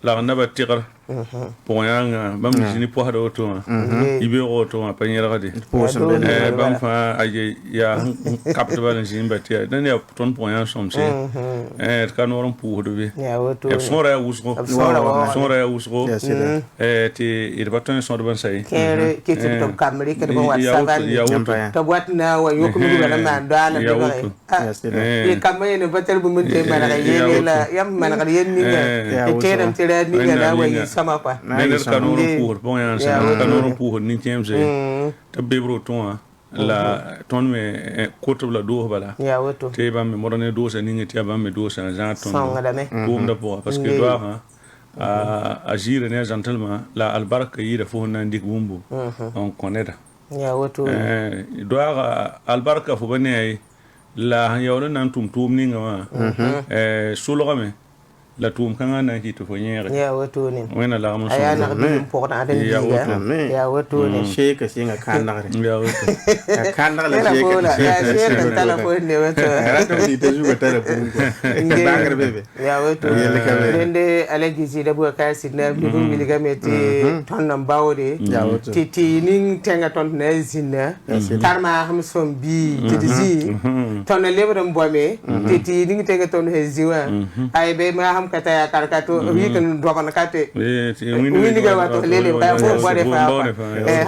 la na ba tigar pour yang bam ni po hado to ibe ro to pa nyera de bam fa aye ya kapta ba ni ba tia dan ya ton po yang som se kan oron pu do be sora ya usro ti ir baton so do ban sai ke ti to kamri ke bo WhatsApp to wat na wa yo ko mi ba na da na de kamay ne batel bu mun te mana ye la yam mana ka yen ni ke teram tira ni na wa yi sama pa kanoro pour bon ya kanoro pour ni tiemse te bebro ton la ton me koto la do bala te ba me morane do sa ni te ba me do sa za ton boum da pour parce que doit agir ne gentleman la albarka yira fo na ndik bumbu on connaît doit albarka fo bane la yawlo nan tum ni ngama sulogame la tum kanga na ki to fonyere wena la mo aya na bi important aden ya woto ne sheka singa kanna ya woto kanna la sheka ya sheka telefon ne woto rato ni te juga telefon bangar bebe ya woto dende alaji si da bu ka sidna bi mi liga meti ton nam bawde titi ning tenga ton na zinna tarma ham som bi tidi ton lebram boame titi ning tenga ton he ziwa ay be ma kata ya karkato wiken dogon kate wini ga wato lele ba fo bode fa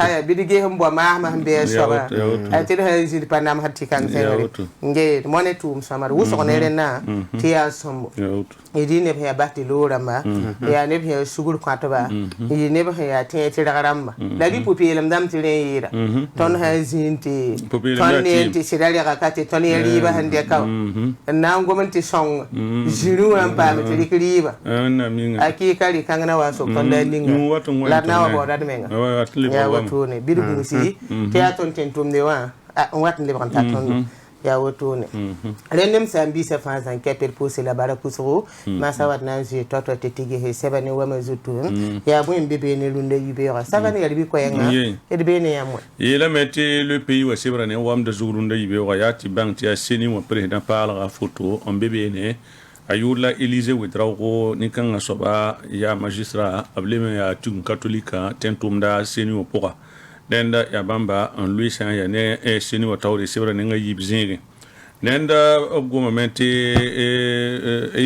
haya bidige humbo ma be soba ati ha zid panam hatti kan sengari nge mone tum samar wuso ne rena tiya sombo idi ne ya batti lora ma ya ne ya sugur kwato ba idi ne ya te ramba la bi pupilam dam tire yira ton ha zinti ton ne ti sidali ga kate ton ya riba hande ka na ngomanti song jiru am pa kiriba aki kali kangana waso konda ninga la nawa boda menga ya wato ne bidu si te aton tentum ne wa wat ne ban taton ya wato ne renem sambi se fanzan kepel pousser la bara kusro ma sawat na je toto tetigi he sebane wa mazutu ya bu mbebe ne lunde yibera savane ya bi ko yenga e de bene yamwe il a metti le pays wa sebra ne wam de zurunde yibera ya ti bank ti aseni mo président parle photo en bébé ne ayula Élysée Ouedraogo ni kanga soba ya magistrat ableme ya tum katolika tentumda seni opoka denda ya bamba en lui sa ya ne seni watawri sebra ne nga yibzingi denda obgo momenti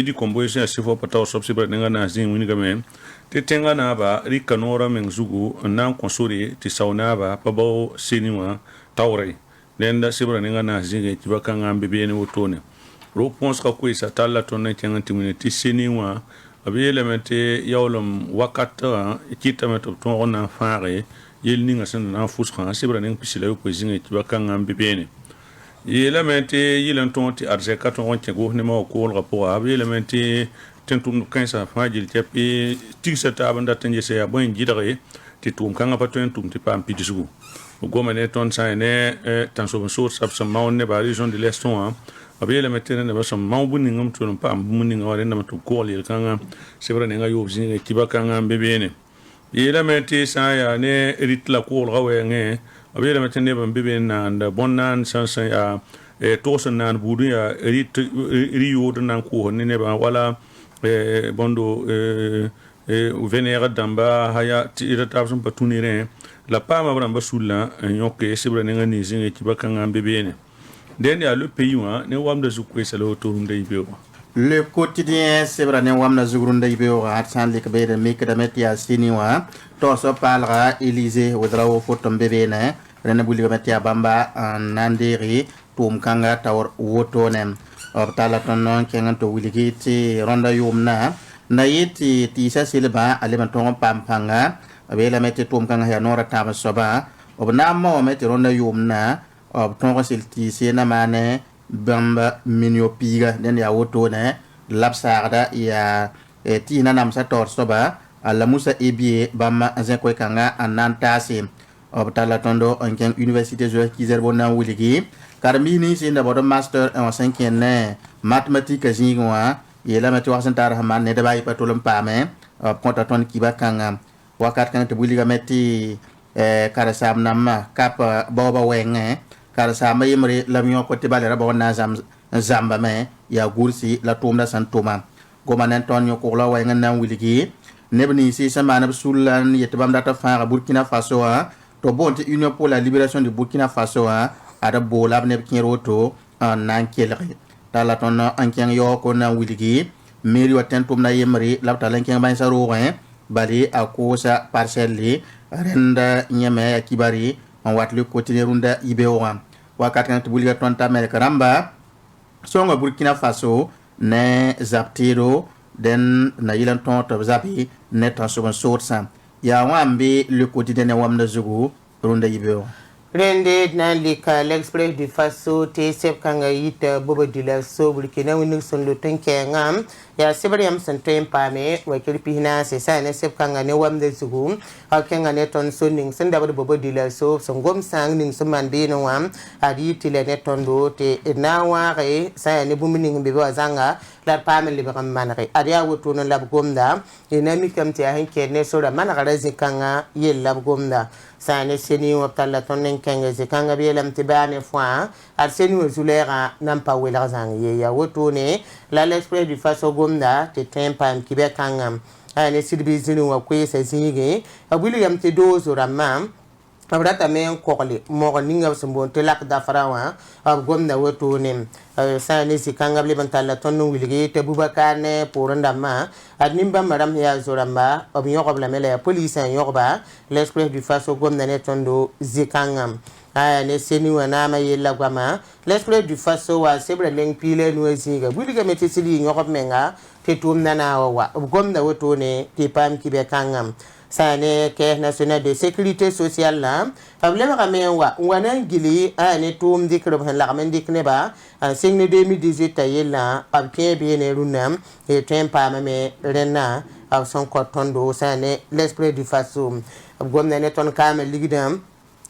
di composition sifo pataw sob sebra ne nga na zin wini game te tenga na ba rikanora menzugu nan konsori ti sauna ba pabo seni wa tawri denda sebra ne nga na zingi tibakanga mbebe ne wotone réponse ka ko isa talla ton na tianga timune ti seni wa abi elemente yawlum wakata kitama to ton na faare yel ninga sen na fusra sibra ning pisila ko zinga ti bakanga mbebene elemente yilan ton ti arje ka ton wonte go ne ma ko rapport abi elemente tentum kansa faajil tepi ti sa tabanda tanje se ya bon jidare ti tum kanga paton tum ti pam pidisugo goma ne ton sa ne tan so sab sa maune ba région de l'Eston abi le metene ne basam mawbu ni ngam tulum pa muni ngawre na matu koli kanga sebra ne ngayo zinga kibaka ngam bebene yela meti sa ya ne ritla ko gawe nge abi le metene bam bebene na nda bonnan sansa ya tosan nan budu ya riyo nan ko ne ba wala bondo venera damba haya ti tabsum patunire la pa ma bramba sulla nyoke sebra ne ngani zinga kibaka ngam bebene den ya le pays wa ne wam da zukwe salo to hunde ibewa le quotidien sebra ne wam na zugrunda ibewa atsan le kebe de meke da metia siniwa to so palra Élysée Ouedraogo fotom bebene rena buli ga metia bamba nanderi tum kanga tawr wotonem tala ton non kengan to wiligi ti ronda yumna na yiti ti sa silba ale man ton pampanga abela metia tum kanga ya nora tama soba obna mo metia ronda yumna tonga silti sena mane bamba miniopiga den ya woto ne lapsarda ya tina nam sa tor soba ala musa ebie bamba azin ko kanga anantasi obtala tondo en université de Kizerbo-na wuligi karmini sinda bodo master en 5e ne mathématiques jingwa yela mati wasantar haman ne dabay patolum pame konta ton kiba kanga wakat kan te buliga meti karasam namma kap boba wenge kar sama yimre lamyo ko tibale rabo na zamba me ya gursi la tumda san tuma goma nan ton yo ko la way ngan nan wiligi nebni si sama na sulan yetbam data fa Burkina Faso to bonte Union pour la libération du Burkina Faso ada bola ne kin roto nan kelri tala ton an ken yo ko na wiligi meri waten tum na yemri la tala ken ban sa ro bali akosa parcelle renda nyame kibari on wat le quotidien runda ibewa wakat kan tubulga ton tamer karamba songo Burkina Faso ne zaptiro den na yilan ton to zapi ne transformation source ya wambe le quotidien ne wamna zugu runda ibewa Rende nan lika l'Express du Faso te sep kanga yita bobo dila so Burkina winuk son lo tenke ngam ya sebari am santen pame wa kirpihina se sa ne sep kanga ne wamde zugu ha kanga ne ton so ning senda bobo dila so songom sang ning so mande no wam adi tile ne tondo te na ware sa ne bumining be wazanga la pame le bam manare adi awoto no lab gomda ina mikam te hanke ne so da manara zikanga yel lab gomda sane seni waptala tonnen kenge zikanga bielam tibane fois al seni wezulera nampa wela zang ye ya wotone la l'Express du Faso gomda te tempa mkibe kangam ane sidbi zinu wa kwesa zingi abuli yam te dozo ramam abrata men kokole mo ninga sumbon te lak da farawa ab gomda wotone sane zikanga bleban tala tonno wilgi te Boubacar ne poranda ma adnimba madam ya zoramba ob yokobla mele police yokoba l'Express du Faso gomda ne tondo zikangam ne seni wana ma yella gwama l'Express du Faso wa sebra leng pile no zinga buliga meti sili yokob menga te tum nana wa gomda wotone te pam kibe kangam sane ke national de sécurité sociale la problème ramen wa wana ngili ne tum dikro la ramen dikne ba signe 2018 yella ab kebe ne runam e tempa me rena ab son kotondo sane l'Express du Faso gomna ne ton kame ligidam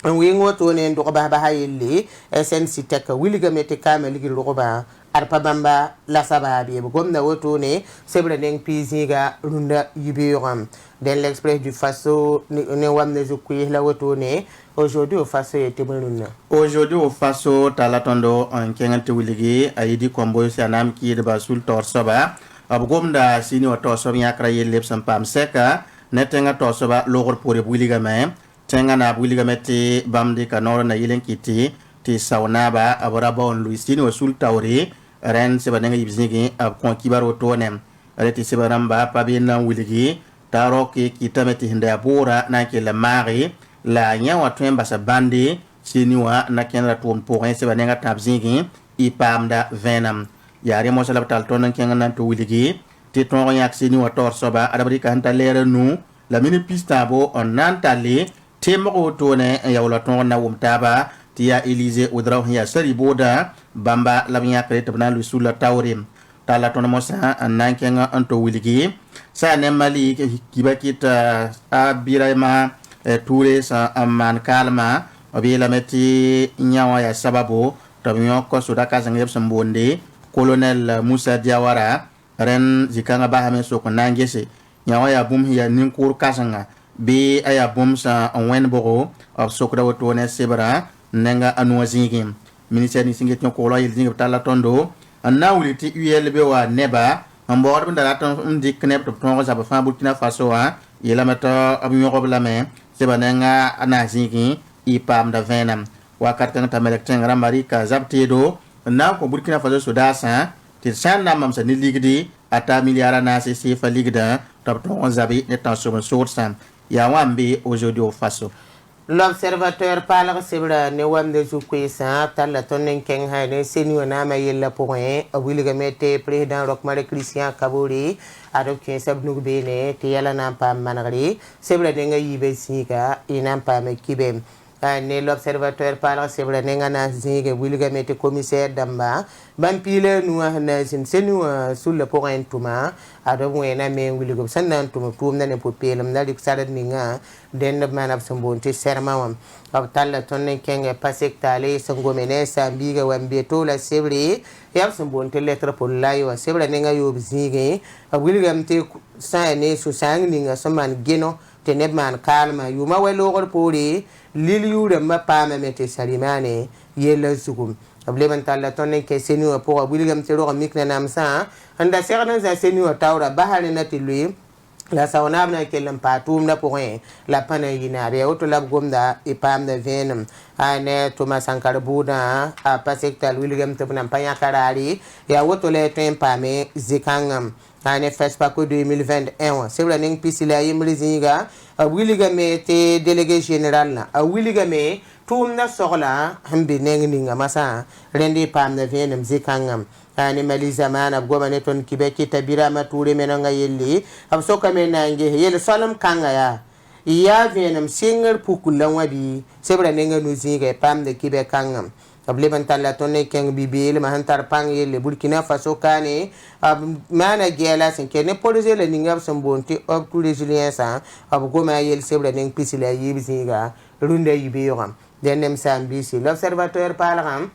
wi ngoto ne ndo ba ba hayli SNC tek wiliga mete kame ligi roba arpa bamba la sababi gomna woto ne sebre neng piziga runda yibiram den l'Express du Faso ne wamne zukui la woto ne aujourd'hui au Faso était bonuna aujourd'hui au Faso talatondo en kengante wiligi ayidi kombo sanam ki de basul torsoba abgomda sini wato so yakra yelep sampam seka netenga torsoba logor pore wiliga me tenga na wiliga meti bamdi kanoro na yilen kiti ti saunaba abaraba on luisini wasul tawri ren seba nenga yibzingi ab konkibaro tonem reti seba ramba pabina wiligi taro ke kitameti hinda bora na ke la mari la nya watwen basa bandi siniwa na kenra ton pour seba nenga tabzingi ipamda venam yare mo sala tal ton kenga nan to wiligi ti ton yak siniwa tor soba adabri kan ta lera nu la mini pistabo on nan tali temro tone yawla ton na wumtaba tia Elise Oudrao ya sari boda bamba labnya krete bana lu sula tawrim tala ton mosa nan kenga anto wiligi sa ne mali kibakita abirama toure sa amman kalma obila meti nyawa ya sababu tabnyo ko sudaka zangep sambonde colonel Moussa Diawara ren zikanga bahame so ko nangese nyawa ya bum ya ninkur kasanga bi aya bum sa onwen bogo of sokra wotone sebra nenga anwazigi ministère ni singet ko lo yel tala tondo anna wuliti ULB wa neba ambor bunda laton dik knep to tongo sa fa Burkina Faso yela meta abnyo ko blame seba nenga anazigi ipam da venam wakat kan tamelek tengra marika zaptedo na ko Burkina Faso sudasa ti sanna mam sa ni ligdi ata miliara na se fa ligda to tongo zabi ne tanso source ya wambi aujourd'hui au Faso. L'observateur parle sebra ne wamde zukwesa tala tonnen ken hayne seni wana ma yella point awiliga mete président Rochmark Christian Kabore adok ken sabnu bene te yala na pam managri sebra ne nga yibe sika inam pam kibem ne l'observateur parle sebra ne nga na zinga wiliga mete commissaire damba bampile nuwa na sin seni sur le point tuma adok wena me wiliga sannan tuma tum na ne popelam na dik sadat ninga den man ab sambonti sermawam ab talla tonne kenge pasek tale sangomene sambiga wambeto la sebre yab sambonti lettre pour layo wa sebre nenga yob zige ab wilgam te sa ne su sang ninga saman geno te nebman kalma yuma welogor pori liliu de ma pama mete salimane yela sugum ab leban talla tonne ke senu pour ab wilgam te ro mikna namsa anda serna za senu tawra bahale na tilui la sauna na kelen patum na point la pana yinare auto la gomda e pam de venom ane Thomas Sankara Buda a pasektal William Tebna panya karari ya auto le tempa me zikangam ane fespa ko 2021 c'est vrai ning pisila yimrizinga a William te délégué général na a William tum na soxla hambi neng ninga masa rendi pam de venom zikangam ani mali zamana gomane ton kibeki tabira mature menanga yelli am soka menange yel salam kanga ya venam singer pukulan wadi sebra nenga nuzinga pam de kibe kangam able bantala tonne keng bibil mahantar pang yelle Burkina Faso kane mana gela sen kene police le ninga sambonti op to resilience ab goma yel sebra neng pisila yibizinga runda yibe yogam denem sambisi l'observateur parlam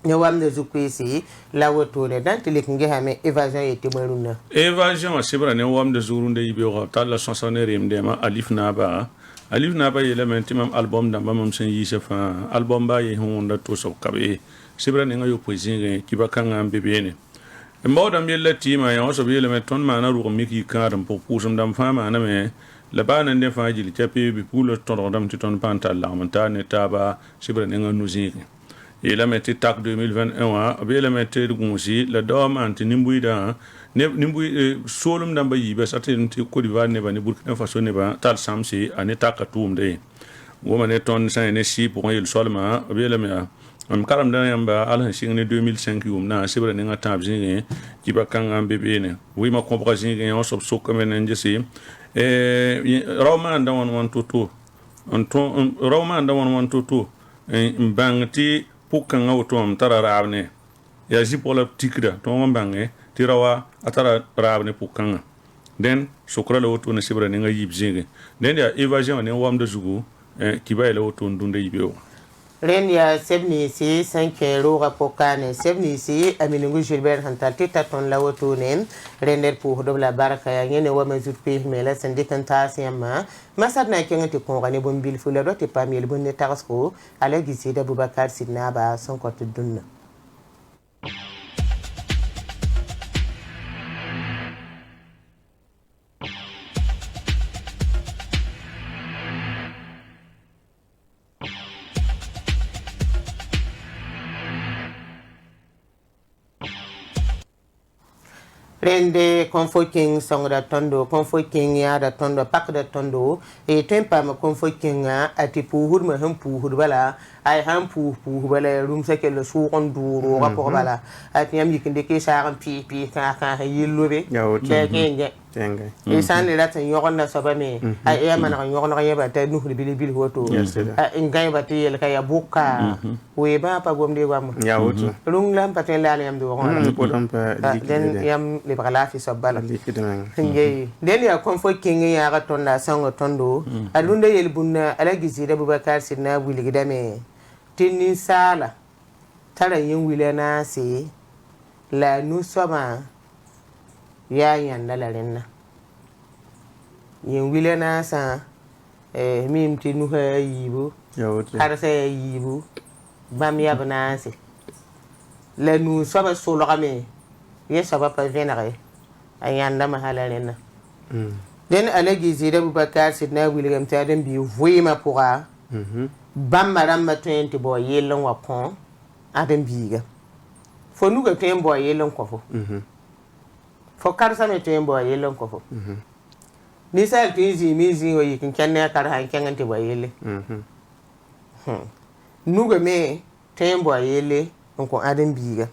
Nyawam de Zukwisi, la wotone dans les Kingame, évasion et témoignage. Évasion, c'est vrai, Nyawam de Zurunde Ibio, tal la chansonnerie Mdema, Alif Naba, élément, album d'Ambam Saint Yisef, album by Honda Toso Kabe, c'est vrai, Nengayo Poisin, Kibakanga Bébéne. Et more than the team, I also be element ton manner or Mickey card and propose them fama aname. La ban and the Fagil, Chapi, Pulo, Tordam Titon Pantal, Lamontane, Taba, Sibranenga Nuzik. Il a mis TAC 2021, il a mis aussi la dame anti-Nimbuida, Nimbu solum d'amba yiba, certains Côte d'Ivoire, Neba, Burkina Faso, Neba, Tal Samsi, un état à tout day. Woman est on saint Nessi pour un solma, il a mis un caram d'amba, Alan Sing 2005, na, Sibranenga Tabzing, Kibakang Bébé, oui, ma comprazing, et on s'en so comme un Jesse. Roman down 122, Roman down 122, Bangti. Pukanga utom tara rabne ya jipola tikda to mambange tirawa atara rabne pukanga den sokra le uto ne sibra ne nga yibzinge den ya evasion ne wam de zugu kiba le uto ndunde yibeo ren ya sebni si 5 roga pokane sebni si aminungu Gilbert Hantal tita ton la uto ne render pour do la baraka ya ngene wa mazut pe mela sandikan tasiyama masad na kengati ko ngane bombil fula do te pamel bonne tarasko ala gisi da Boubacar Sidna ba son ko tudunna Rende Comforting song da tondo, Comforting ya da tondo, pak da tondo, e tempa ma Comforting ati puhur ma ham puhur bala, ay ham puhur bala, room seke le suron duro, rapport bala, ati yam yikinde ke saran pi ka yilobe, beke e san le latin yoron na sabame, ay e man yoron na yeba ta nuh bil hoto, ngay ba ti el kaya buka, we ba pa gomde wam, ya wotu, rung lam paten la yam do den yam le bala fi sabala ngey den ya Comforting ya ga tonda sango tondo alunde yel bunna ala gizira Boubacar Sidna wili gidame tinni sala tara yin wile na se la nu soma ya yanda la renna yin wile na sa mim tinu ha yibu har sa yibu bam yabna se la nu soma solo game yesa ba pa venare ayanda mahalalena den alagi zira Boubacar Sidna William Taden bi voima pourra bam madame ma 20 boy yelon wa pon adam biga fo nuga ten boy yelon ko fo fo karsa me ten boy yelon ko fo ni sal tizi mizi o yikin kenne kar han kengante boy yele nuga me ten boy yele ko adam biga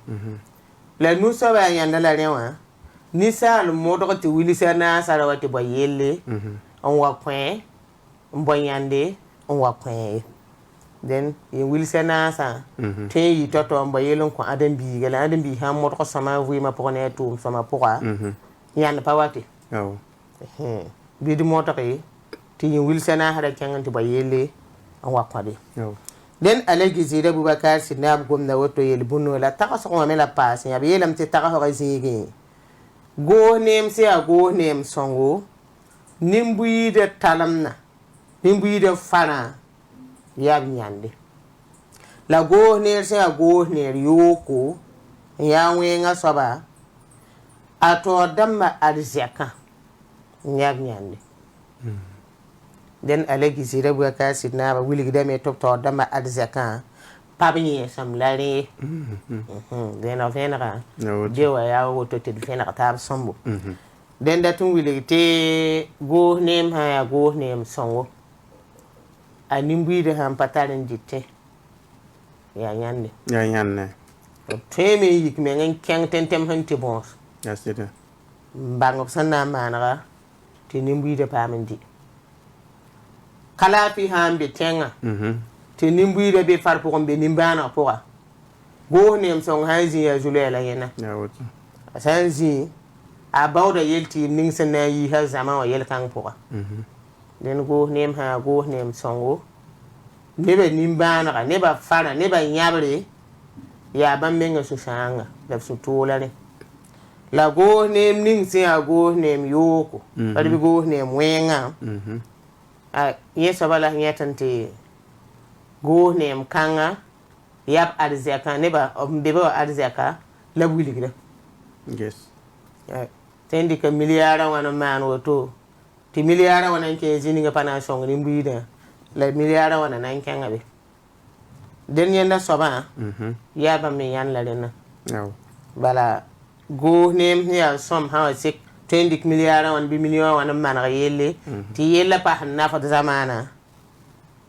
la nu so ba yanda la rewa ni sal modro ti wili sana sara wati boy yele on wa point mboyande on wa point den yin wili sana sa te yi toto boy yele ko adam bi gala adam bi ha modro sama wi ma pone to sama pourra yanda pa wati bi di motoke ti yin wili sana hada kangante boy yele on wa kwade den alagi zira Boubacar Sidna gomna woto yel bunno la takaso ko mela pass ya yelam te taka ho zigi go nem se a go nem songo nimbuyi de talamna nimbuyi de fana ya nyande la go ner se a go ner yoko ya wenga soba ato damma arzeka nyab nyande den alagi zira bu ka sidna ba wili gida me top to da ma adzaka pabni sam lari den ofenra je wa ya woto te fenra tar sombo den da tun wili te go nem ha go nem songo animbi de ham patalen jitte ya nyande teme yik me ngen keng tentem hanti bons yasida bangop sanna manara te nimbi de pamendi kala fi hambe tenga te nimbi de be far pour be nimbana pour go nem song hazi ya julela yena asanzi abawda yelti ning sana yi ha zama wa yel kan pour den go nem ha go nem songo neba nimbana neba fara neba nyabre ya ban menga su shanga da su tola ne la go nem ning se a go nem yoko bi go nem wenga a yeso bala nyatante go nem kanga yap arzaka neba bebe arzaka la buli gida yes tendi ka miliyara wana man woto ti miliyara wana ke jini ga pana song ni mbuida la miliyara wana nan kanga be den yenda soba ya ba me yan la lena bala go nem ya som ha sik 20 miliyara wan bi million wan man ga yelle ti yella pa na fa zamana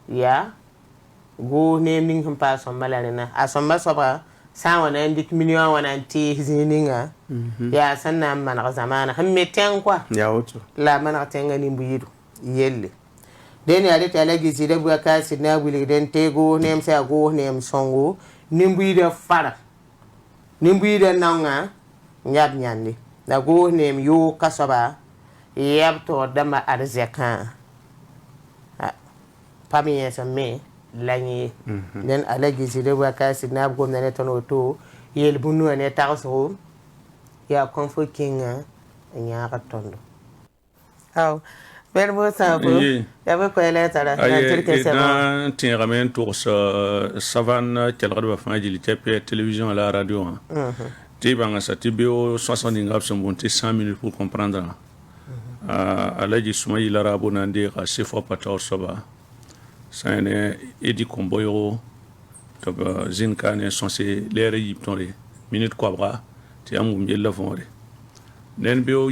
ya go nem ning hum pa som bala lena a som ba soba sa wana ndik million wana ti zininga ya sanna man ga zamana hamme ten kwa ya wuto la man ga tenga ni mbuyidu yelle den ya de tala gizi de buka ka sidna wili den tego nem sa go nem songo nimbi de fara nimbi de nanga nyab nyandi da go nem yo kasaba yab to dama arzaka pamiye sa me lani den ala gizi de buka ka sidna go na tono to yel bunu ne tarso ya konfo kinga nya ka tondo aw Berbo sabo ya be ko ele tara na turke sebo na tin ramen tour savane kelgad ba fajili tepe télévision à la radio ti banga sa ti bio 60 ngap son bonté 100 minutes pour comprendre alaji sumay la rabo nande ka sefo pator soba sane edi komboyo to zin kane censé lere yiptonre minute quoi bra ti amum yella fonre nen bio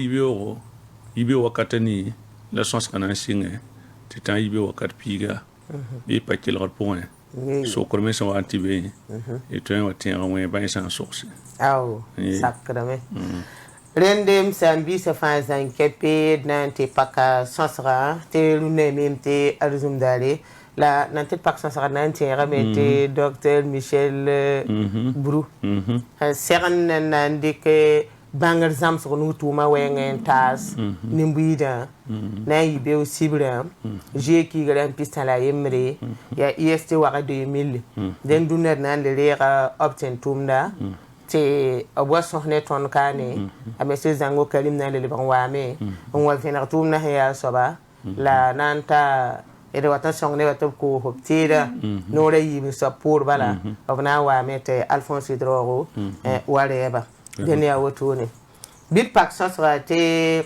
yibio wakatani la sens kana singe ti tan yibe wakat piga bi pakil rat point so ko men so antibe et to en watin en ban sans source aw sakrame rendem sambi se fanzan kepe nante paka sansra te lune memte alzum dale la nante pak sansra nante ramete docteur Michel Brou seran nande ke bangar zam so no tuma wengen tas nimbuida na yibe o sibra je ki garan pistala yemre ya est waga 2000 den duner nan le rega obten tumda te abwa sohne ton kane amese zango kalim nan le ban wame on wa fenar tumna ya soba la nanta ede wata song ne wata ko hoptira no re yibe support bala obna wame te Alphonse Drogo wareba den ya woto ne bit pak sosra te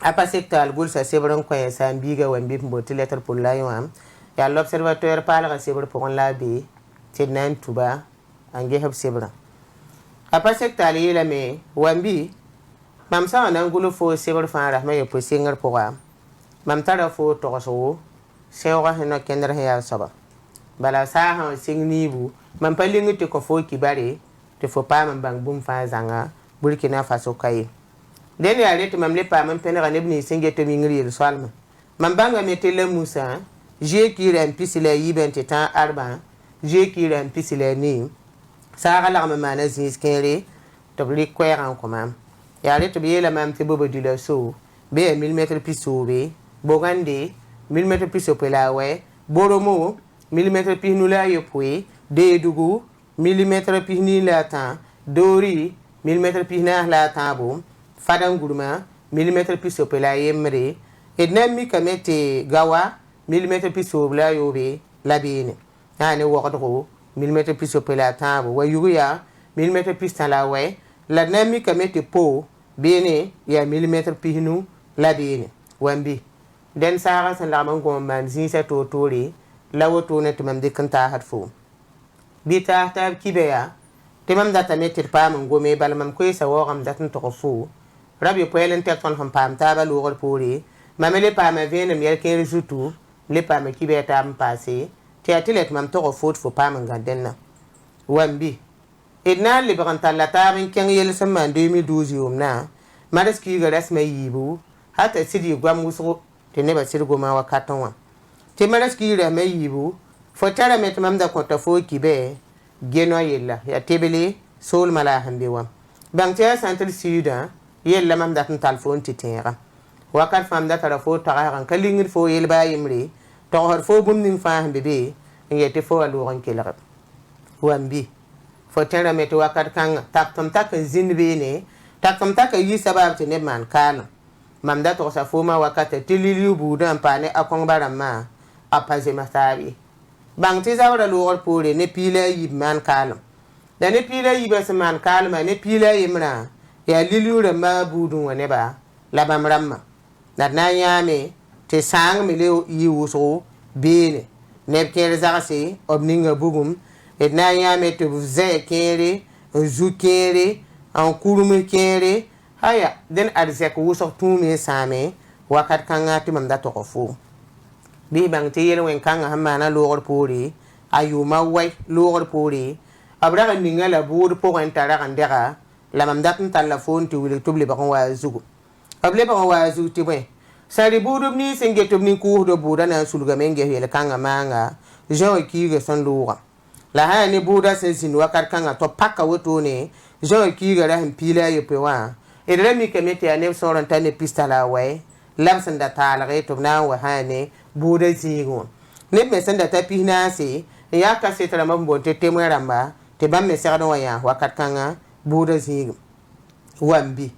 apa secteur gul sa sebron ko sa biga wan bit mboti lettre pour la yam ya l'observateur parle ga sebr pour la bi te nan tuba ange hab sebra apa secteur yela me wambi mam sa nan gulu fo sebr fa rahma ye po singar pour mam tara fo to so sewa hena kendra ya saba bala sa ha singnibu mam palingi te ko fo kibare te fo pa man bang bum fa zanga Burkina Faso kai den ya rete mam le pa man penera ne bni singe to mingri el salma mam banga metele musa je ki ran pisile yibente tan arba je ki ran pisile ni sa gala ma mana zis kere to bli kwera ko mam ya rete bi la mam te bobo di la so be 1000 meter piso be bogande 1000 meter piso pelawe boromo 1000 meter pinula yopwe de dugu 1000 meter pinila tan dori 1000 meter pihna la tabo fadan gurma 1000 meter piso pela yemre ednami kamete gawa 1000 meter piso bla yobe labine yani waqdo 1000 meter piso pela tabo wa yuya 1000 meter pista la we la nami kamete po bene ya 1000 meter pihnu labine wambi den saga san la man go man zin sa to tore la woto ne tumam de kanta hat fo bi ta kibeya timam data metir pa man go me bal mam ko sa wo gam datan to fo rabi poelen tek ton ham pam ta ba lo gol pore mamele pa ma vene mi elken zutu le pa me kibe ta am passé ti atilet mam to fo fo pa man gandenna wambi idna le bagantal la ta ben ken yel sama 2012 yumna maraski ga rasma yibu hata sidi gwam wusu te ne ba sirgo ma wakatan wa te maraski ra me yibu fo tara met mam da ko ta fo kibe geno yella ya tebele sol mala hambe wa bang te central sida yella mam da tan telefon ti tera wakat fam da tara fo ta ran kalingir fo yel ba yimri to hor fo bum ning fa hambe be ngete fo alu ran kelab wambi fo tara met wakat kan tak tam tak zinbe ne tak tam tak yi sabab te ne man kana mam da to sa fo ma wakat tilili budan pa ne akon barama apaze masabi bang ti zawra lo pore ne pila yib man kalam da ne pila yiba se man kalma ne pila yimra ya liliure ma budun wane ba la bam ramma na yame te sang mi le yi wuso bene ne kere zagase obninga bugum et na yame te buze kere zu kere an kurume kere haya den arzek wuso tume same wakat kanga ti mam da to fo bi bang te yel wen kanga hamana logor pori ayuma way logor pori abra ninga la bur po kan tara kan dega la mam datun telefon ti wili tubli ba wa zugu able ba wa zugu ti we sari budum ni senge tubni ku do buda na sulga menge yel kanga manga jean ki ge son loga la ha ni buda se sin wakar kanga to pakka woto ne jean ki ge rahim pila yepe wa edre mi kemete ane soron tane pistala way lamsan da talare to na wa hane buda zigo ne me sanda ta pina se ya ka se tara mambo te temwe ramba te bam me serdo wa ya wakat kanga buda zigo wambi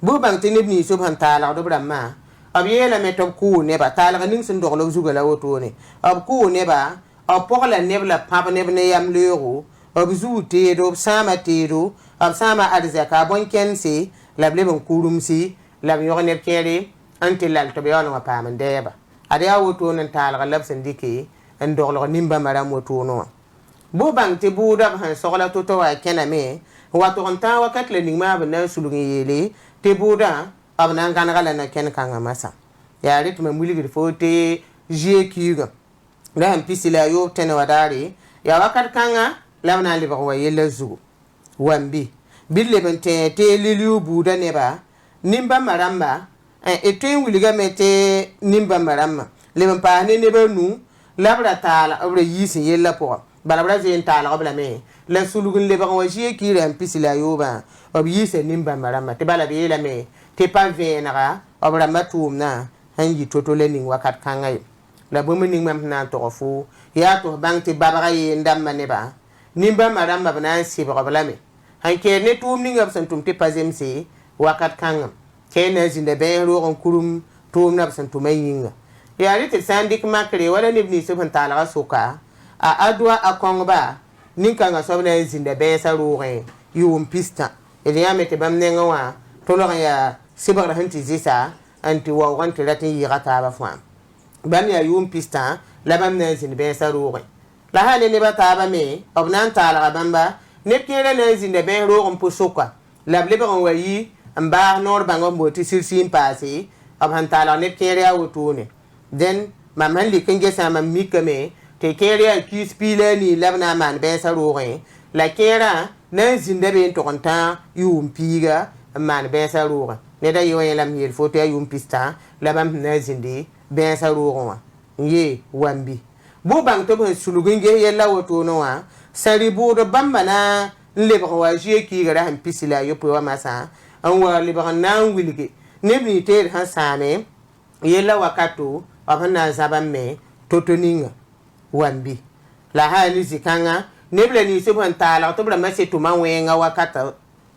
bu bang te ni subhan taala do bramma ab yela me to ku ne ba taala ning sun doglo zuga la woto ne ab ku ne ba ab pokla ne bla pap ne ne yam leero ab zu te do sama te do ab sama arzaka bon kensi la blebon kurumsi la yo ne kere anti lal to be on wa pam ndeba ade ya woto nan taala lab sen dike en doglo nimba maram woto no bu bang te bu da han sogla to to wa kename wato onta wakat le ningma bana sulungi yele te buda abna ngana na ken kanga masa ya rit me muligi fote je kiga la am pisila yo tene wadari ya wakat kanga lamna li ba wa yele zu wambi bille bente te liliu buda neba nimba maramba eten wuliga mete nimba maramba le pa ne neba nu labra tala abre yisi yella po balabra je tala obla me la sulugun le ba wa je ki ram pisila yo ba ob yise nimba maramba te bala be la me te pa venara obra matum na hanji toto le ning wakat kanga la bomu ning mam na to fu ya to bang te babara ye ndam mane ba nimba maramba bana si ba bala me hanke ne tum ning absan tum te pazem se wakat kanga kene zinde be ro on kurum tum na absan tum mayinga ya ri te sandik makre wala ni ibni subhan taala suka a adwa akongba ninka nga sobna zinde be sa ruure yum pista ele ya mete bam nenga wa to lo ya sibar hanti zisa anti wa wanti ratin yi gata ba fam bam ya yum pista la bam ne zinde be sa ruure la hale ne bata ba me obnan taala bamba ne kire ne zinde be ruure pusuka la ble ba wa yi amba nor bango mboti sirsin pasi ob han taala ne kire ya wutune den mamhan li kinge sama mikame te kere ki spile ni labna man be sa roge la kera na zinde be to konta yum piga man be sa roge ne da yo yelam yel foto yum pista labam na zinde be sa roge ye wambi bu bang to be sulugunge yella woto no wa sari bu do bamba na le ba wa je ki gara han pisila yo po wa masa an wa le ba na wilige ne bi te han same yella wakato abana zabamme totoninga wambi la hali zikanga neble ni subhan taala to bra mase to manwenga wakata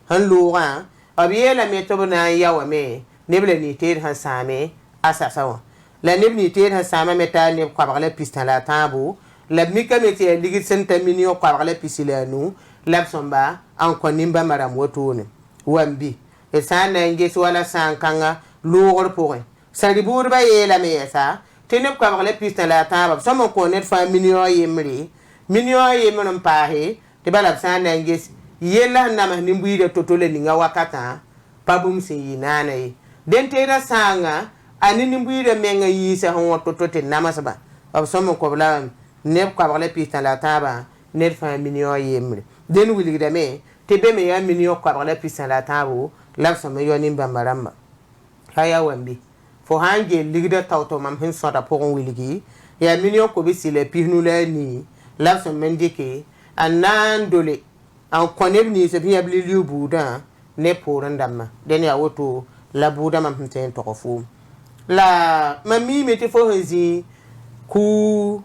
han luwa abiela me to na yawa me neble ni te han same asasa la neble ni te han same meta ne kwabala pistala tabu la mika me te ligi senta minio kwabala pisilanu la somba an konimba maram wotone wambi e sana nge wala sankanga luwor poe sari buur ba yela me yasa teneb kwa ba le pista la taba so mo ko net fa minio yemri yemron pahe te bala sana nges yela na ma nimbu de totole ni nga wakata pabum sin yinana yi den tera sanga ani nimbu de menga yi sa hon totote namasba ab so mo ko bla neb kwa ba le pista la taba net fa minio yemri den wili de me te be me ya minio kwa ba le pista la tabo la so me yo nimba maramba haya wambi fo hange ligda tawto mam hin soda pogon wiligi ya minio ko be sile pihnula ni la so mendike anan dole an koneb ni se biya blilu buda ne poran damma den ya woto la buda mam hin ten to fu la mami meti fo hanzi ku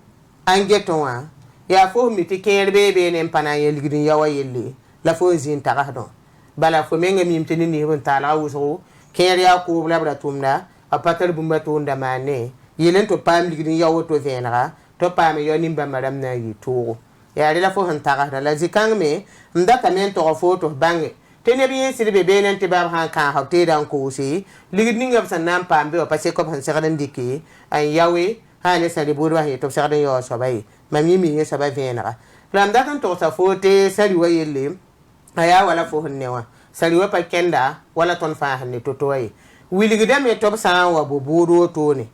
angetonwa ya fo meti kerbe be ne pana ye ligdin yawa yelle la fo hanzi taga don bala fo menga mi mteni ni hon tala wuso ker ya ko blabra tumna a patar bumba to ndama ne yelen to pam ligdin yawo to venra to pam yo nimba maram na yi to ya rela fo han taga la zikang me ndaka men to foto bange tene bi sirbe be nen te bab han kan hawte dan ko si ligdin ngam san nam pam be o passe ko han sagadan diki an yawe ha ne sari bodo ha to sagadan yo so bay mami mi ne so bay venra lam da kan to sa fote sari wayelle aya wala fo honnewa sari wa pa kenda wala ton fa hanne to toy wiligida me top sa wa boburo to ne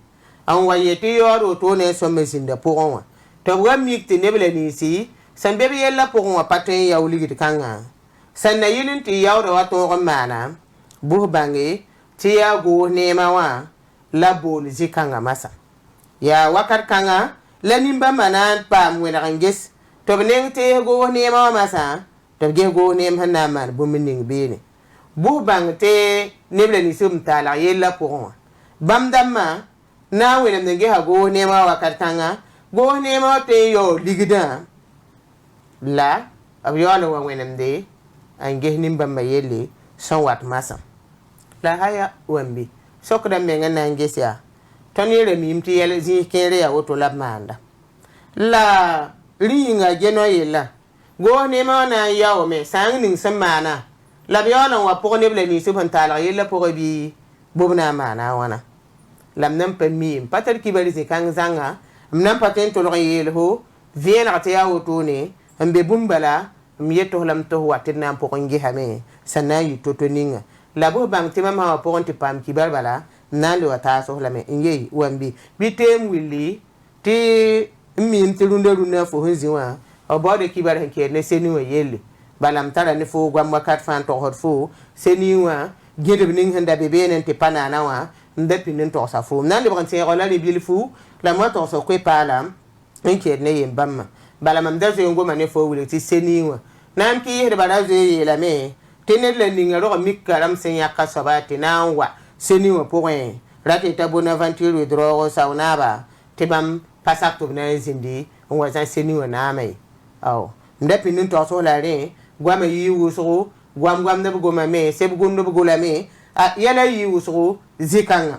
an wayete yoro to ne so mesinda pogon wa to wa mikte nebele ni si san bebe yella pogon wa paten ya wiligida kanga san na yilin ti yawro wa to mana bu bangi ti ya go ne ma wa la bol zikanga masa ya wakar kanga la nimba mana pa mwena nges to ne te go ne ma masa to ge go ne hanna man bu mining bene bu bang te nebele ni sum tala yella pogon bam damma na wena nge ha go ne ma wakar kanga go ne ma te yo ligida la abiyo wa wena nde ange nimba mayele son wat masa la haya wambi sokda menga na ngesia tonire mimti yele zi kere ya woto la manda la ringa jeno yela go ne ma na yawo me sang ning samana la biyo wa pogo nebele ni subhan tala yela pogo bi bobna mana wana lam nam pa mim patar kibali se kang zanga nam paten to lo yele ho viena ta yawo to ne ambe bumbala miyeto lam to watin nam pogo ngi hame sanayi to ninga la bo bang ti mama po on ti pam ki barbala nan lo ta so la me ngi wambi bitem willi ti min ti runde runde fo hunziwa o bode ki bar hen ke ne seniwa yelle balam tara ne fo gwam wakat fan to hot fo seniwa gede ning handa be benen ti panana wa ndapi nen to sa fo nan de bran se rola le bil fu la mo to so ko palam ngi ne yem bamma balam da zo ngo mane fo wili ti seniwa nan ki yede bada zo yela me tenet la ninga ro mikaram sen yakka sabati nanwa seni wa point rate ta bonaventure dro saunaba tibam pasakto na zindi on za seni wa na mai aw ndapi nin to so la re gwama yi wuso gwam na bugo me se bugo ndo bugo la me yala yi wuso zikanga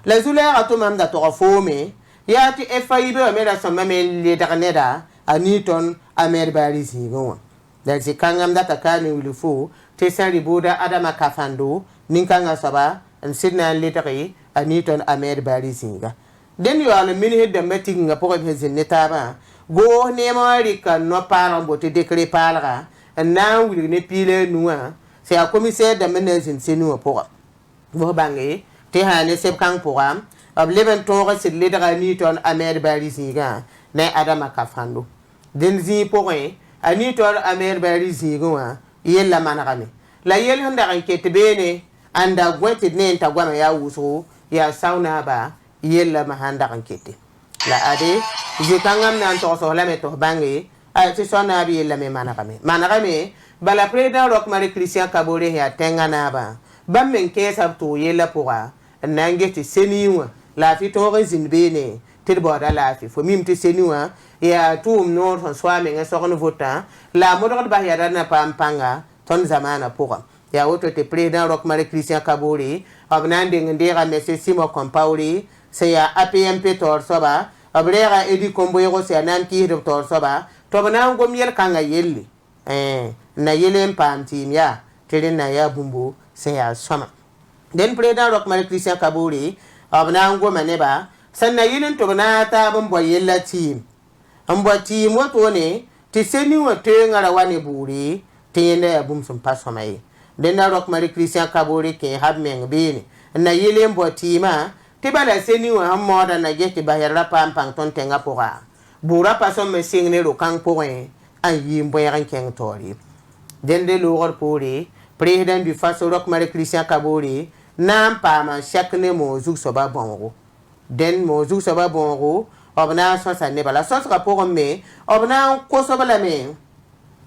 la zula ato mam da to fo me ya ti fay be me da so me le darneda aniton amer bari zingo da zikanga da takani wilifu te sari boda adama kafando ninkanga saba en sidna letari aniton amer bari zinga den yo ala min hedda metik nga poko hezin netaba go ne marika no paran bote dekre palra na wili ne pile nuwa c'est a commissaire de menezin senu poko bo bangi te hane seb kang program ab leben tonga sid letara aniton amer bari zinga ne adama kafando den zi poko aniton amer bari zinga yella managame la yel handa kan ke tebene anda gwete ne ta gwama ya wuso ya sauna ba yella ma handa kan kete la ade je kangam nan to so la me to bangi ay ti sona bi yella me managame bala président rok mari Christian Kabore ya tengana ba bam men ke sab to yella pourra nangeti seniwa la fi to rezin bene ti boda la fi fo mim ti seniwa ya tum no son soame nga so no vota la modor ba ya dana pampanga ton zamana pourra ya woto te président rok mari Christian Kabore abnande ndera messe Simo Compauri se ya APMP tor soba abrera edi komboyego se nan ki tor soba to bana ngom yel kanga yelli na yelen pamtim ya tele na ya bumbu se ya soma den président rok mari Christian Kabore abna ngo maneba sanna yinin to na ta ban boyella team an bo team wato ne ti seni wato ngara wani buri tiyenda ya bum sum paso mai den na rock mari Christian Kabore ke hab meng bini na yelen bo tima ti bala seni wa hamoda na je ti bayara pam pang ton tenga pora bura paso me singne ro kang poin an yimbo yan keng tori den de logor pori président du faso rock mari Christian Kabore nam pa ma chakne mo zuk soba bongo den mo zuk soba bongo obna so sa ne bala so ka poro me obna ko so bala me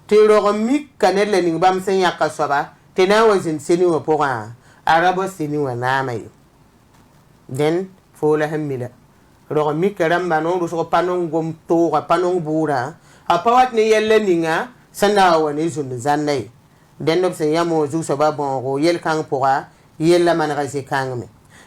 te ro mi kanel le ning bam sen yakka soba te na wazin seni wa pora arabo seni wa na mai den fo la hamila ro mi karam banon ro so panon gom to ga panon bura apawat ne yelle ninga sana wa ne zun zanai den no sen yamo zuk soba bongo yel kang pora yella man ga se kang me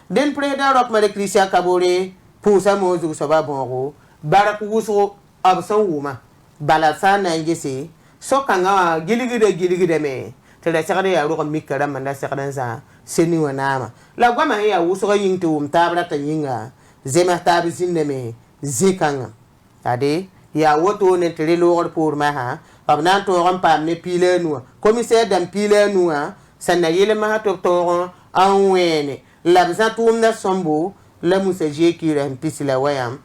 den président rock mari Christian Kabore pousa mo zuk soba bongo barak wuso absan wuma bala sana ngese so kanga giligide me tele sagade ya ro mi kara manda sagade za seni wanama la gwa ma ya wuso yin to tabra ta yinga zema tabi sinne me zikanga ade ya woto ne tele lor pour ma ha abnan to ron pam ne pile nu commissaire dam pile nu sanna yele ma to an wene labza tum na sombo la musa je kira pisila wayam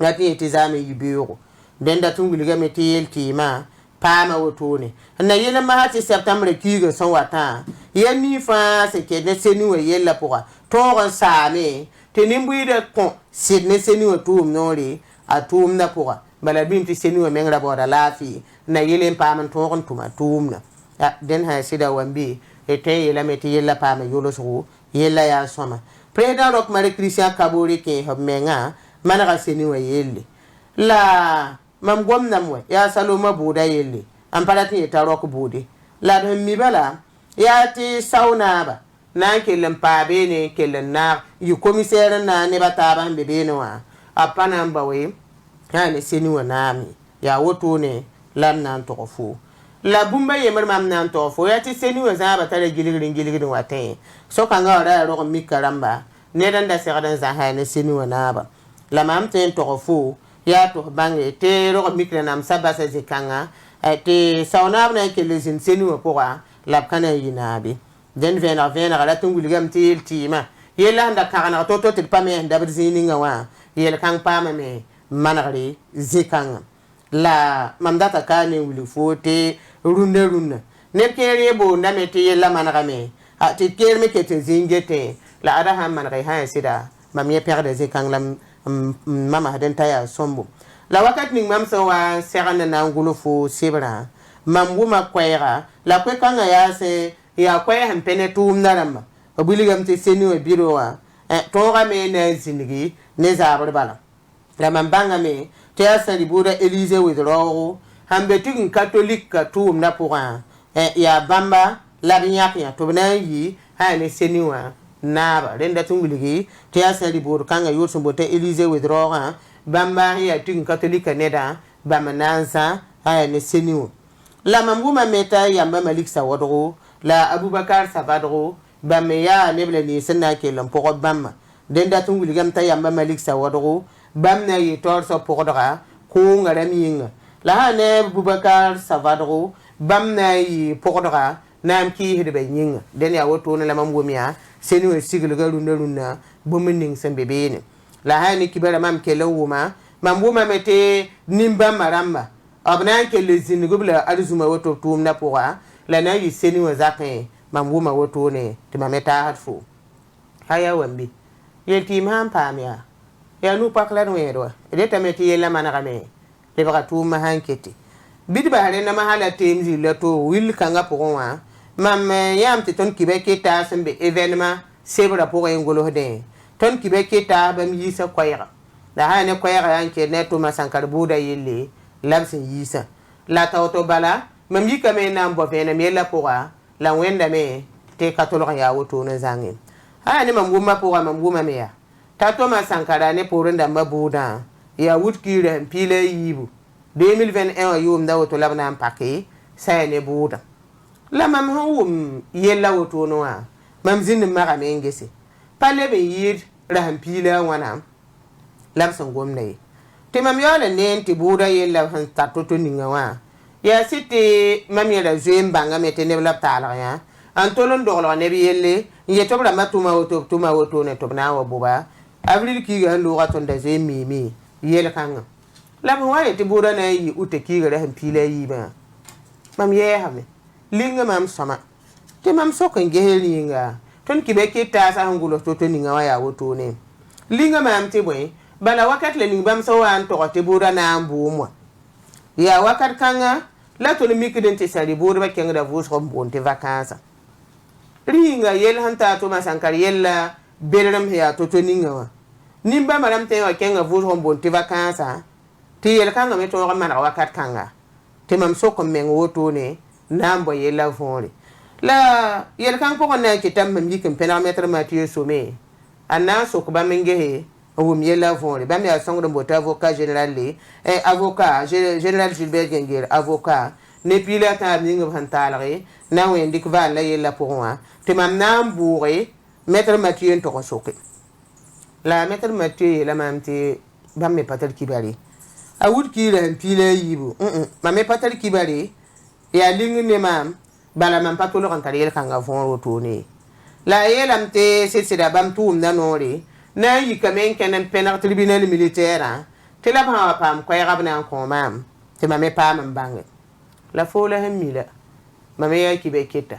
ngati tizame yibiro denda tunguliga metel tima pama wotone na yele ma hati septembre kiga son wata yeni fa se ke ne seni we yella poka to same tenimbu de kon sidne seni we tum nori atum na poka bala binti seni we mengra boda lafi na yele pama to kon tuma tumna den ha sida wambi ete yela meti yella pama yolo so yella ya soma président rock mari Christian Kabore ke homenga manaka seni we yelle la mam gomna mwe ya saloma buda yelle amparati eta rock budi la do mi bala ya ti sauna ba na kelen pa be ne kelen na yu commissaire na ne bataba be no wa apana mbawe ha ne seni wa nami ya woto ne lam nan to fu la bumba yemer mam nan to fu ya ti seni wa za ba tare giligin wate so kanga ra ro mi karamba ne dan da seradan za ha ne seni wa na ba la mam ten to fu ya to bange te ro mikre nam sabasa zikanga te sauna na ke les seni wa pora la kana yinabi den vena la tunguligam til tima yela nda kana to te pame nda brzini ngawa yel kang pama me manari zikanga la mamdata kane wuli fote runde ne kere bo na mete yela managame a te kere me ke te zingete la ada ha manari ha sida mamye perde zikang lam mama den taya sombo la wakat ning mam so wa serana na ngulu fu sibra mambu makwera la kwe kanga ya se ya kwe hempene tum naramba obiligam te seni we biro wa to ga me na zinigi ne zabar bala la mambanga me te asali bura Elise withdraw hambe tin catholique ka tum na pour ya bamba la binyak ya to na yi ha ne seni wa naba renda tunguligi te asali bur kanga yoso bote Elise withdraw bamba ya tin catholique neda bamananza ha ne seni la mambuma meta ya Malik Sawadro la Abubakar Savadro bameya nebla ni senna ke lampo bamma denda tunguligam ta ya Malik Sawadro bamna yi torso pordra ko ngaramiyinga la ne Abubakar Savadro bamna yi pordra nam ki hidbe nyinga den ya woto ne la mamgomia seni we sigilga runna bomining sembebene la hani kibara mam ke lawuma mambuma mete nimba maramba abnan ke lezin gubla arzuma woto tum na poa la na yi seni wa zakin mambuma woto ne tima meta hatfu haya wambi yelti mam pamia ya nu pakla no yero de tameti yela managame le baka tum ma hanketi bidba hare na mahala temzi la to wil kanga poa mam yam te ton kibeke ta sembe evenement sebra poa ngolo de ton kibeke ta bam yisa kwayra da ha ne kwayra yanke ne to masankar buda yelle labsin yisa la tawto bala mam yika me nam bo fena me la poa la wenda me te katolo ya woto na zangi ha ne mam gumma poa mam gumma me ya tato masankara ne porunda mabuda ya wutkire pile yibu 2021 yum da woto labna ampake sai ne buda la mam hum yella woto no wa mam zin ma ga me ngese pale be yir rahan pila wana lam san gomnay te mam yala nen te buda yella han tatoto ninga wa ya site mam yala zoem banga mete ne la tala ya antolon doglo ne bi yelle yetobra matuma woto ne tobna wa buba avril ki ga lo ga ton da zemi yel kanga lam wa te buda na yi ute ki ga rahan pila yi ba mam ye ha me linga mam sama te mam sokan geheli nga ton kibe kita sa hangulo toto ninga wa ya woto ne linga mam te boy bala wakat le ningbam so wan to te bura na ambumo ya wakat kanga la to le mikiden te sali bura ba kenga da vos rom bonte vacances ringa yel hanta to masankar yella beram ya toto ninga wa nimba maram te wa kenga vos rom bonte vacances te yel kanga me to ro man wakat kanga te mam so ko men woto ne nambo yella fore la yel kang poko na kitam mam yikim penametre Mathieu Somé anna so ko ba mengehe ou miela fond ba mi asong de mbota avocat général li avocat général Gilbert Gengel avocat ne pila ta mi ngam hantalare na wendi ko va la yella pour moi te mam na mbouré maître Mathieu to ko soke la maître Mathieu la mamti ba me patal kibari a wud ki ran pila yibu ma me patal kibari ya lingi ne mam bala mam patolo kan tare kanga fond rotone la yelam te sida bam tum na nori na yi kamen kenen penal tribunal militaire te la ba pam ko ya gabna ko mam te ma me pam bange la fola hemila ma me ya kibeketa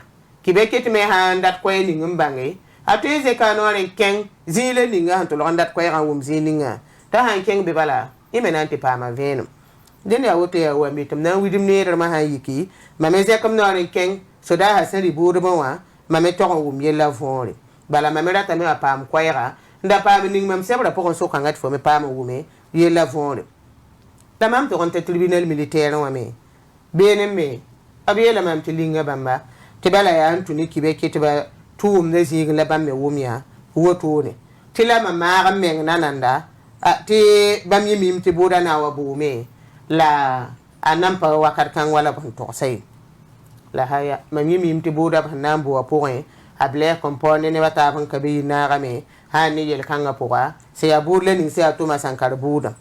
me handat ko ni ngumbange ateze kanore ken zile ninga hanto landat ko ya wum zininga ta han ken be bala imenante pam veno den ya wote ya wa mitam na widim ne ma ha yiki ma me ze kam nore ken so da ha sari buru wa ma me to wum yella fore bala ma me rata me pam ko ya nda pam ning mam sebra pokon so kangat fo me pam wume yella fore tamam to konte tribunal militaire wa me benen me abiyela mam tilinga bamba te bala ya antuni kibeketa ba tuum ne zig la bamme wumya woto ne tila ma ga men nananda te bam yimim te boda na wa bume la anam pa wakar kan wala bon to sai la haya mam yimim te boda ba nambo wa point able compone ne wata ban kabi na ga me hani yel kanga poa se ya burle ni se atuma sankar buda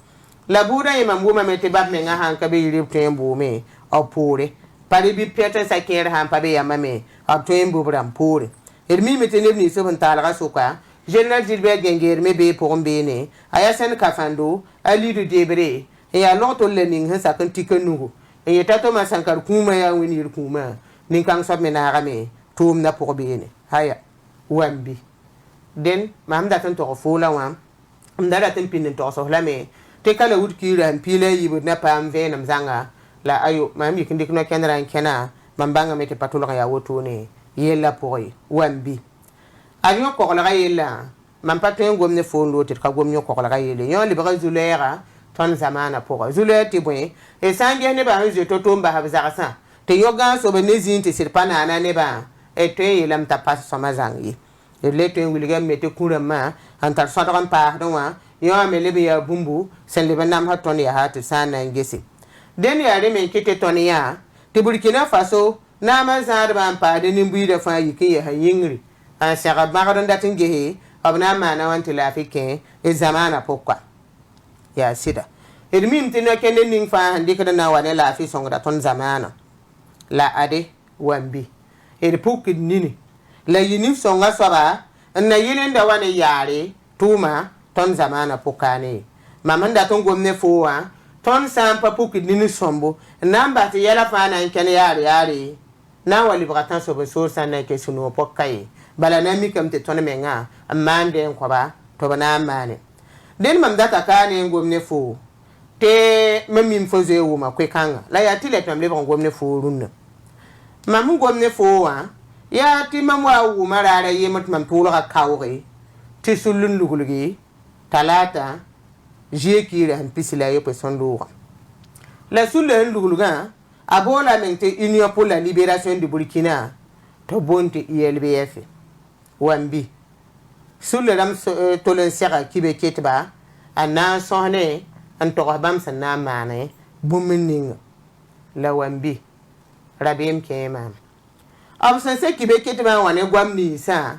la buda e mambu ma mete bab me nga han kabi rip tembu me opure pari bi pete sa ker han pabe ya mame ab tembu bram pure ermi mete ne ni so ban tala suka general Gilbert Gengel me be pour mbene aya sen kafando ali du debre e ya loto le ning ha sakan tikanu e tato ma sankar kuma ya winir kuma nin kan sab me na ga me tum na pour bene haya wambi den mam da tan to fola wam ndara tan pinin to so lame te kala wud kira han pile yibu na pam venam zanga la ayo mam yikin dikno kenra kena mambanga mete patula ya woto ne yella poi wambi ayo ko la yella mam paten gomne fondo te ka gomnyo ko la yelle yo li ba zulera ton zamana pour zuleti bwe e sangi ne ba je to tomba habza sa te yoga so be nezin te sirpana na ne ba e te yelam ta pas so mazangi le to wilga mete kurama antar sadaran pa donwa yo me lebe ya bumbu sen le banam ha ton ya hat sana ngesi den ya re me kete ton ya te Burkina Faso na ma zar ban pa de nimbu da fa yike ya yingri an saka magaron datin gehe abna mana wanti lafike e zamana pokwa ya sida edmim tino kende ning fa handi kada na wane lafi songra ton zamana la ade wambi ed pokid nini la yinif songa soba na yinen da wane yare tuma ton zamana pokane mamanda ton gomne fowa ton sampa pokid nini sombo namba te yala fa na kene yare na wali bratan so be so sana ke suno pokaye bala na mi kam te ton menga amande ko ba to bana mane den mam data kane gomne fo te mamim fo ze wuma kwe kanga la ya tile tam le gomne fo runna mam gomne fo wa ya ti mam wa wuma rara yemat mam tolo ka kawre ti sulun lugulgi talata jekire han pisila yo person loura la sulun lugulga abola mente Union pour la libération du Burkina to bonte ILBF wambi sulle ram tolen sera kibe ketba anna sohne an to bam sanna mane buminning la wambi rabim kema absan se kibe ketba wane gwamni sa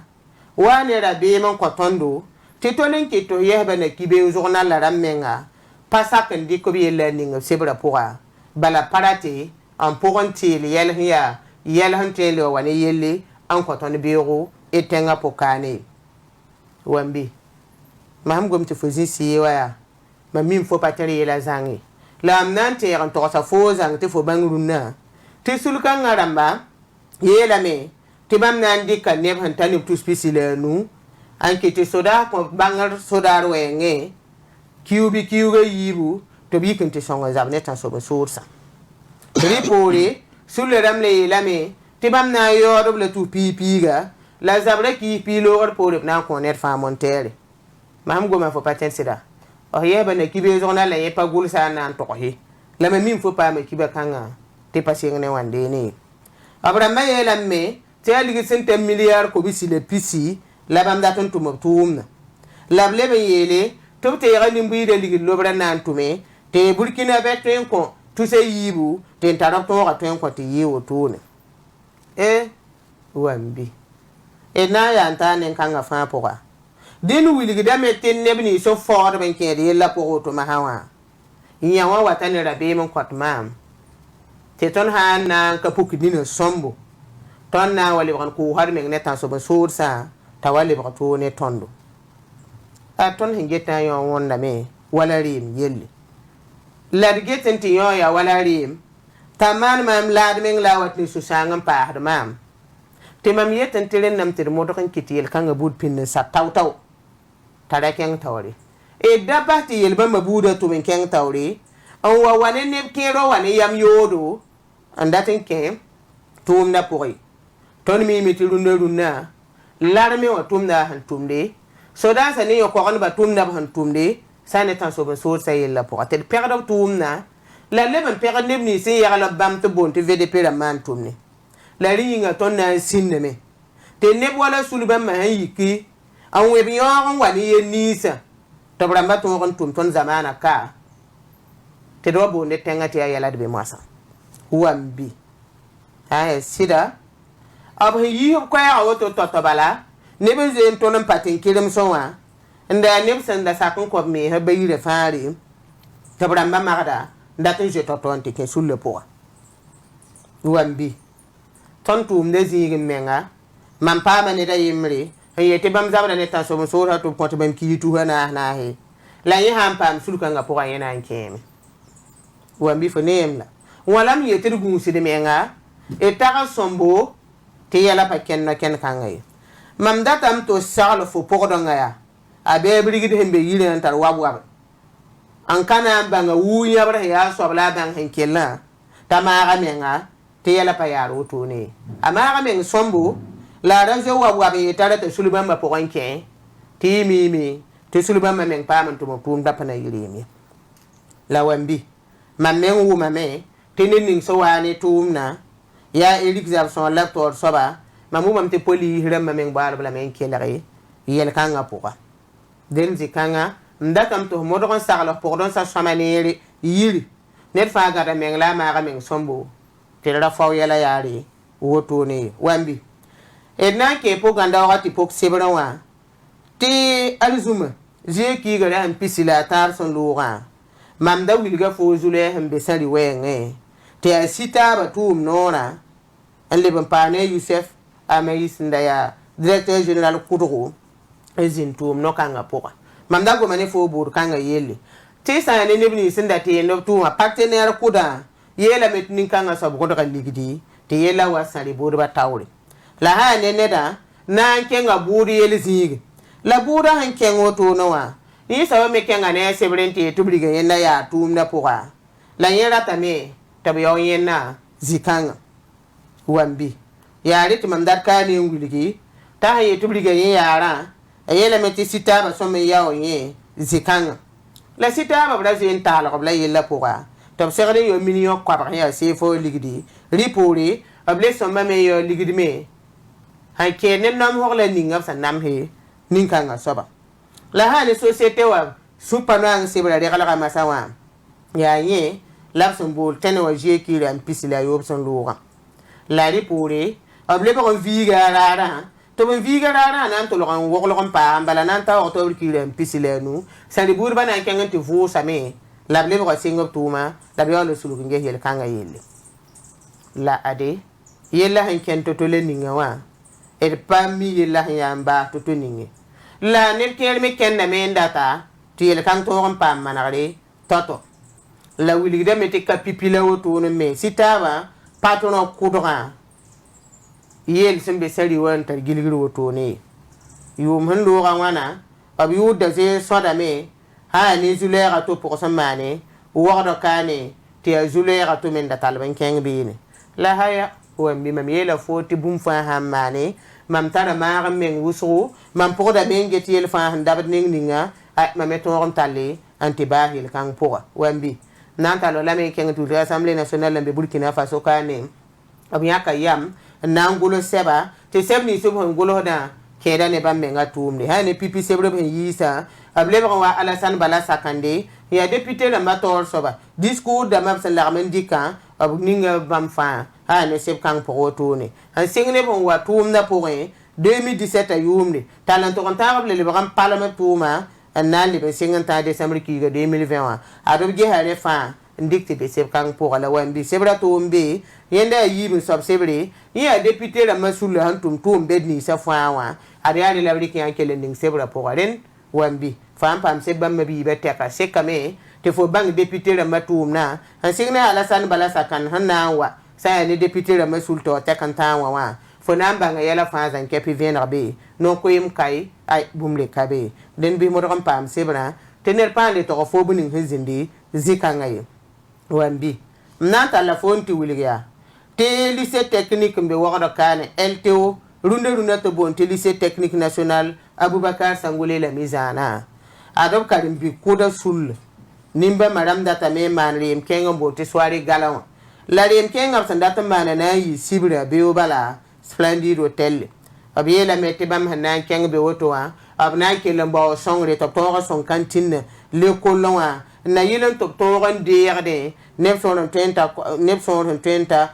wane rabim ko tondo titolen ki to yeba na kibe journal la ramenga pasa kan di ko bi learning sebra pourra bala parate en pourranti yel hiya yel hante lo wani yelle an ko ton biiro etenga pokane wambi maham gom te fozi si waya ma mim fo patari la zangi la amnante ran to sa fo zang te fo bangruna te sulka ngaramba yela me te bam nan dikka ne hantani tu spécial nu anke te soda ko bangar soda wenge kiubi kiuga yibu to bi kan te songa zabne tan so sursa ripori sulle ramle lame te bam na yo doble tu pipiga la zabre ki pilo or pour na connaître fa montere mam goma fo paten sida o yeba na kibe journal la yepa gul sa nan to hi la me min fo pa me kibe kanga te passé ne wande ni abra maye lamme te aligi sente milliard ko bisi le pisi la bam da ton tumo tumna la blebe yele to te yali mbi de ligi lobra nan tume te burkina be ten ko tu se yibu te tarap to ga ten ko te yiwo tune wambi na ya ntane kanga fa poka dinu wili gida meten nebni so for ben kede la poko to mahawa nya wa watane rabe mon kwat mam te ton han na ka puki dinu sombo ton na wali ban ko har men neta so ba sursa tawali ba to ne tondo a ton hingeta yo wonda me wala rim yelle ladgeten ti yo ya wala rim taman mam lad men lawat ni su sangam pa mam te mam yeten telen nam tir modokan kitil kanga bud pin sa taw tada ken tawri dabba ti yelba mabuda to men ken tawri on wa wane ne kero wane yam yodo andaten ken tum na pori ton mi mitirunda runna larme wa tum na han tumde so da sa ne yo ko on ba tum na han tumde sa ne tan so ba so sa yella pori te perdo tum na la leben perdo ne ni se ya la bam to bon te vdp la man tumne la ringa ton na sinne me te ne wala suluba ma yiki an we biyo on wani ye nisa to bramba to on ton zamana ka te do bo ne tengati ya yala de be masa wambi ay sida ab yi ko ya woto to bala ne be zen to nan patin kirim sonwa nda ne san da sakon ko me ha bayire fari to bramba magada ndatin je to ton te ke sulle po wambi tontum ne zigi menga man pa mane da yimri yete bam zabra ne tan so mo sura to ko to bam ki tu hana na he la yi ham pam sulka nga po yana nkemi wambi fo nemla wala mi yete gu sidi menga e taga sombo te yala pa ken na ken kangay mam datam to sala fo po do ngaya abe brigi de hembe yile nan tar wabu an kana banga wuya bra ya so bla bang henkela tamara menga te yala pa yaro to ne amara men sombo la rajo wa be tare te suluba ma po ranke ti mi te suluba ma men pa man to mo pum da pana yirimi la wambi man men wu ma me te nin so wani tumna ya examson la to soba mamu mam te poli hiram ma men bal bla men kelare yel kanga poka den zikanga ndakam to mo don sagla po don sa chamanere yiri net fa ga men la ma ga men sombo tera faw yala yari woto ne wambi edna ke po ganda wakati po sebra wa ti alzuma je ki gara an pisila tar son lura mamda wilga fo zule hambe sari wenge te asita batum nona alle ban pane Youssef Amayis ndaya directeur général kuduru ezin tum no kanga poka mamda go mane fo bur kanga yelle ti sa ne nebni sinda te no tuma partenaire kuda yela metnin kanga sabu ko kan ligidi te yela wasari bur ba tawri la ha ne neda na kenga buri yeli zigi la bura han kengo to no wa ni sawa me kenga ne sebrenti tubriga yenda ya tumna poka la yera tame tabiyo yenna zikanga wambi yari ti mandar kani nguligi ta haye tubriga yara ayela meti sita ba so me yawo ye zikanga la sita ba bra zen tala ko bla yella poka to segre yo million kwa ba ya sefo ligidi ripori able so me yo ligidi me hay kene nam horla ninga sa nam he ninkanga soba la hane société wa supana sebra de kala kama sawa ya ye lapson bol tene wa je ki ran pisila yo son lura la ripori able ba ko viga rara to ben viga rana nan to lokan wo lokan pa ambala nan ta octobre ki len pisilenu sari burba nan kengen ti fu same la ble ko singo tuma da biyo le sulu nge hel kanga yelle la ade yella han ken to le ninga wa e pammi yella han yamba to ninge la ne kel me ken na me ndata ti yel kan to on pam manare toto la wili de me te kapipila woto no me sitaba patono kudra yel sembe sari wan tar gilgir woto ne yum han lo wana ab yu da ze soda me ha ni zulera to pour samane wado kane ti zulera to men da talban keng bine la haya wa mi mam yela foti bum fa hamane mam tara ma men wusu mam pour da men get yel fa dabat ning ninga ay mameto on tali antibahil kan pour wambi nan talo la men keng tu l'Assemblée nationale de Burkina Faso kane ab yaka yam nangulo seba te sebni so ngolo da keda ne bambe ngatumde ha ne pipi sebre ben yisa able wa Alassane Bala Sakandé ya député la mator soba discours da mab salarmen dika ab ninga bamfa ha ne seb kan pour tourner en singne bon wa tumna pour 2017 ayumde talent on table le bram parlement touma nan le singanta décembre ki 2020 ado ge hare fa ndikte be seb kan pour la wambi sebra tumbe yenda yibi sob sebre ya député la masul hantum tumbe ni sa fawa ari ari la briki yankele ning sebra pour ren wambi fam pam sebam mabi be teka sekame te fo bang député la matumna en signa Alassane Bala Sakan hanna wa sa ne député la masul to tekanta wa fo namba nga yala fa zan kepi venir be non ko yim kai ay bumle kabe den bi mo ram pam sebra tener pa le to fo bunin hizindi zikanga yi wambi nanta la fonti wilga te lycée technique mbe wada kane LTO runda to bon te lycée technique national Aboubacar Sangoulé la mizana adob karim bi kuda sul nimba madame data me man rem kenga bote soirée galant la rem kenga sandata manana yi sibra be obala Splendid Hotel abiye la mete bam hanan kenga be woto wa abna ke lamba songre to to son cantine le kolonwa na yilen to to de 920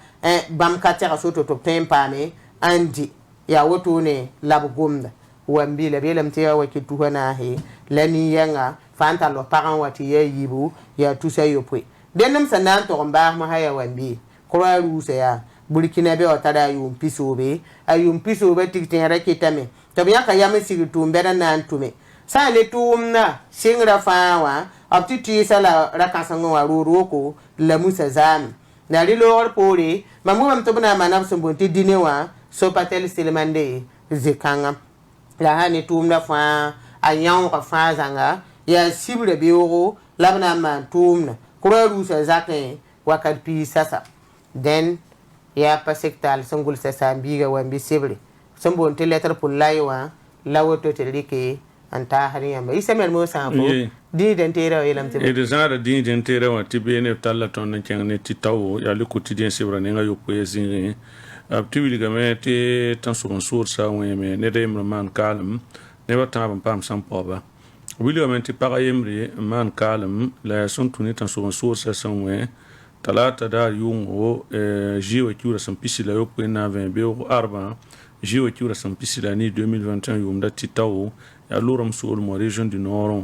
bam katera soto to tempane andi ya woto ne labgumda wambi la belam te wa ki tuhana he lani yanga fanta lo paran wati ya yibu ya tusa yopwe denam sanan to mba ma haya wambi kwa rusa ya Burkina be otada yum pisobe ayum pisobe tiktenra kitame to biya ka yame sigitu mbera nan tume sa le tumna singra fawa aptiti sala rakasango waruroko la musa zam na lilor pore mamu mam to bana manam sumbunti dinewa so patel silmande zikanga la hani tumna fa ayan ka fa zanga ya sibre bioro labna man tumna kura rusa zake wakad pi sasa den ya pasektal sangul sasa biga wambi sibre sumbunti letter pullaiwa lawoto telike anta hari yamba isemel mo sanfo di dentera yelam tibe e de zara di dentera wa tibe ne talla ton ne ne titawo ya le quotidien sibra ne nga yokko yezingi abtiwili game te tan sur sa weme ne de man kalm ne wata pam sam poba wili game te para yemri man kalm la son tuni tan sur sa sanwe talata da yungo jiwa kiura sam pisila yokko na 20 be arba jiwa kiura sam pisila ni 2021 yumda titawo ya loram sur mo région du nord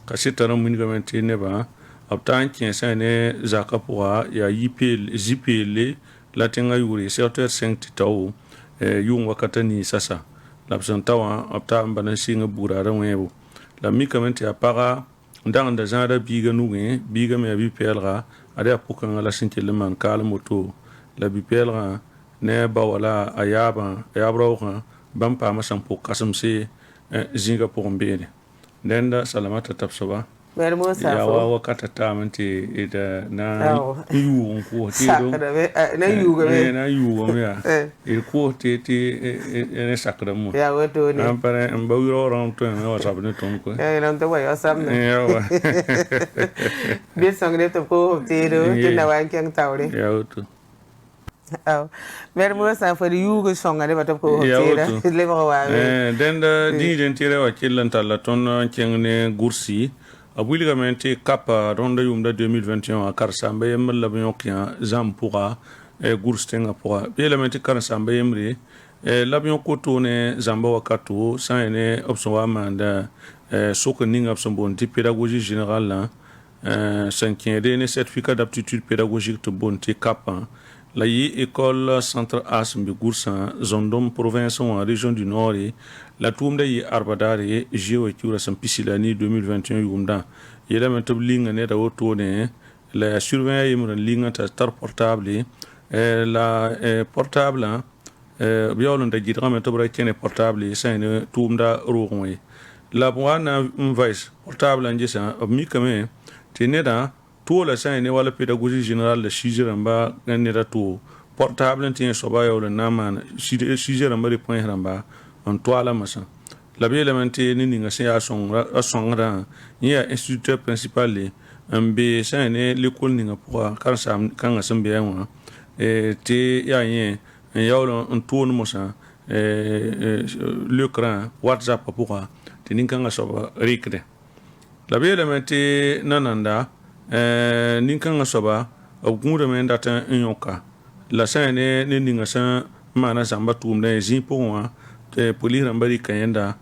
kasita ram min gamante ne ba abtan kien sa ne zakapoa ya jipele la tenga yuri secteur 5 titaw yung wakatani sasa l'absentawa abta mbana singa burara webo la mi kamante ya para ndanga zanda biga nuge biga me bi pelra ada pukan la sinkele man kala moto la bi pelra ne ba wala ayaba ayabro bam pa masam po kasam se zinga pour mbele nenda salamata tapsoba mermo sa ya wa kata tamanti ida na yu ko ti do na yu go ya il ko ti ne sakra mo ya woto ni ampare mbawiro ron to na wa sabne ton ko ya ran to wa samne ya wa bi sangre to ko ti do ti na wa kyang tawre ya woto mermo sa fa yu go songa de batop ko ti da le ba wa den da di dentire wa kilanta la ton kyang ne gursi abuli gamenti kapa ronda yumda 2021 a karsamba yemma la bonyokia zampura gurstenga pour elementi karsamba yemri l'avion koto ne zamba wakato sa ne option wa manda soko ninga option bon ti pédagogie générale là cinquième ne certificat d'aptitude pédagogique to bon ti cap la yi école centre asmbi goursan zondom province en région du nord la toum de yi arbadare jeo kiura sam pisilani 2021 yumda yela men tablinga ne da woto ne la surveiller yimran linga ta tar portable la portable biolon da jidra men tabra kene portable sayne toumda rogonwe la bwana vice portable njesa mi kame teneda tout la sayne wala pédagogie générale de shijiramba ganera to portable tien soba yole naman shijiramba de point ramba on toile masa la bien élémenté ni ninga se a songra ya instituteur principal mbe sayne l'école ninga pour karsam kanga sambe yanwa te ya yen yawlo on tourne mosa l'écran WhatsApp pour te ninga soba rikde la bien élémenté nananda ninkan soba gungure men data nyoka la sayne ni ninga sa mana zamba tumda zin pour te polira mbari kayenda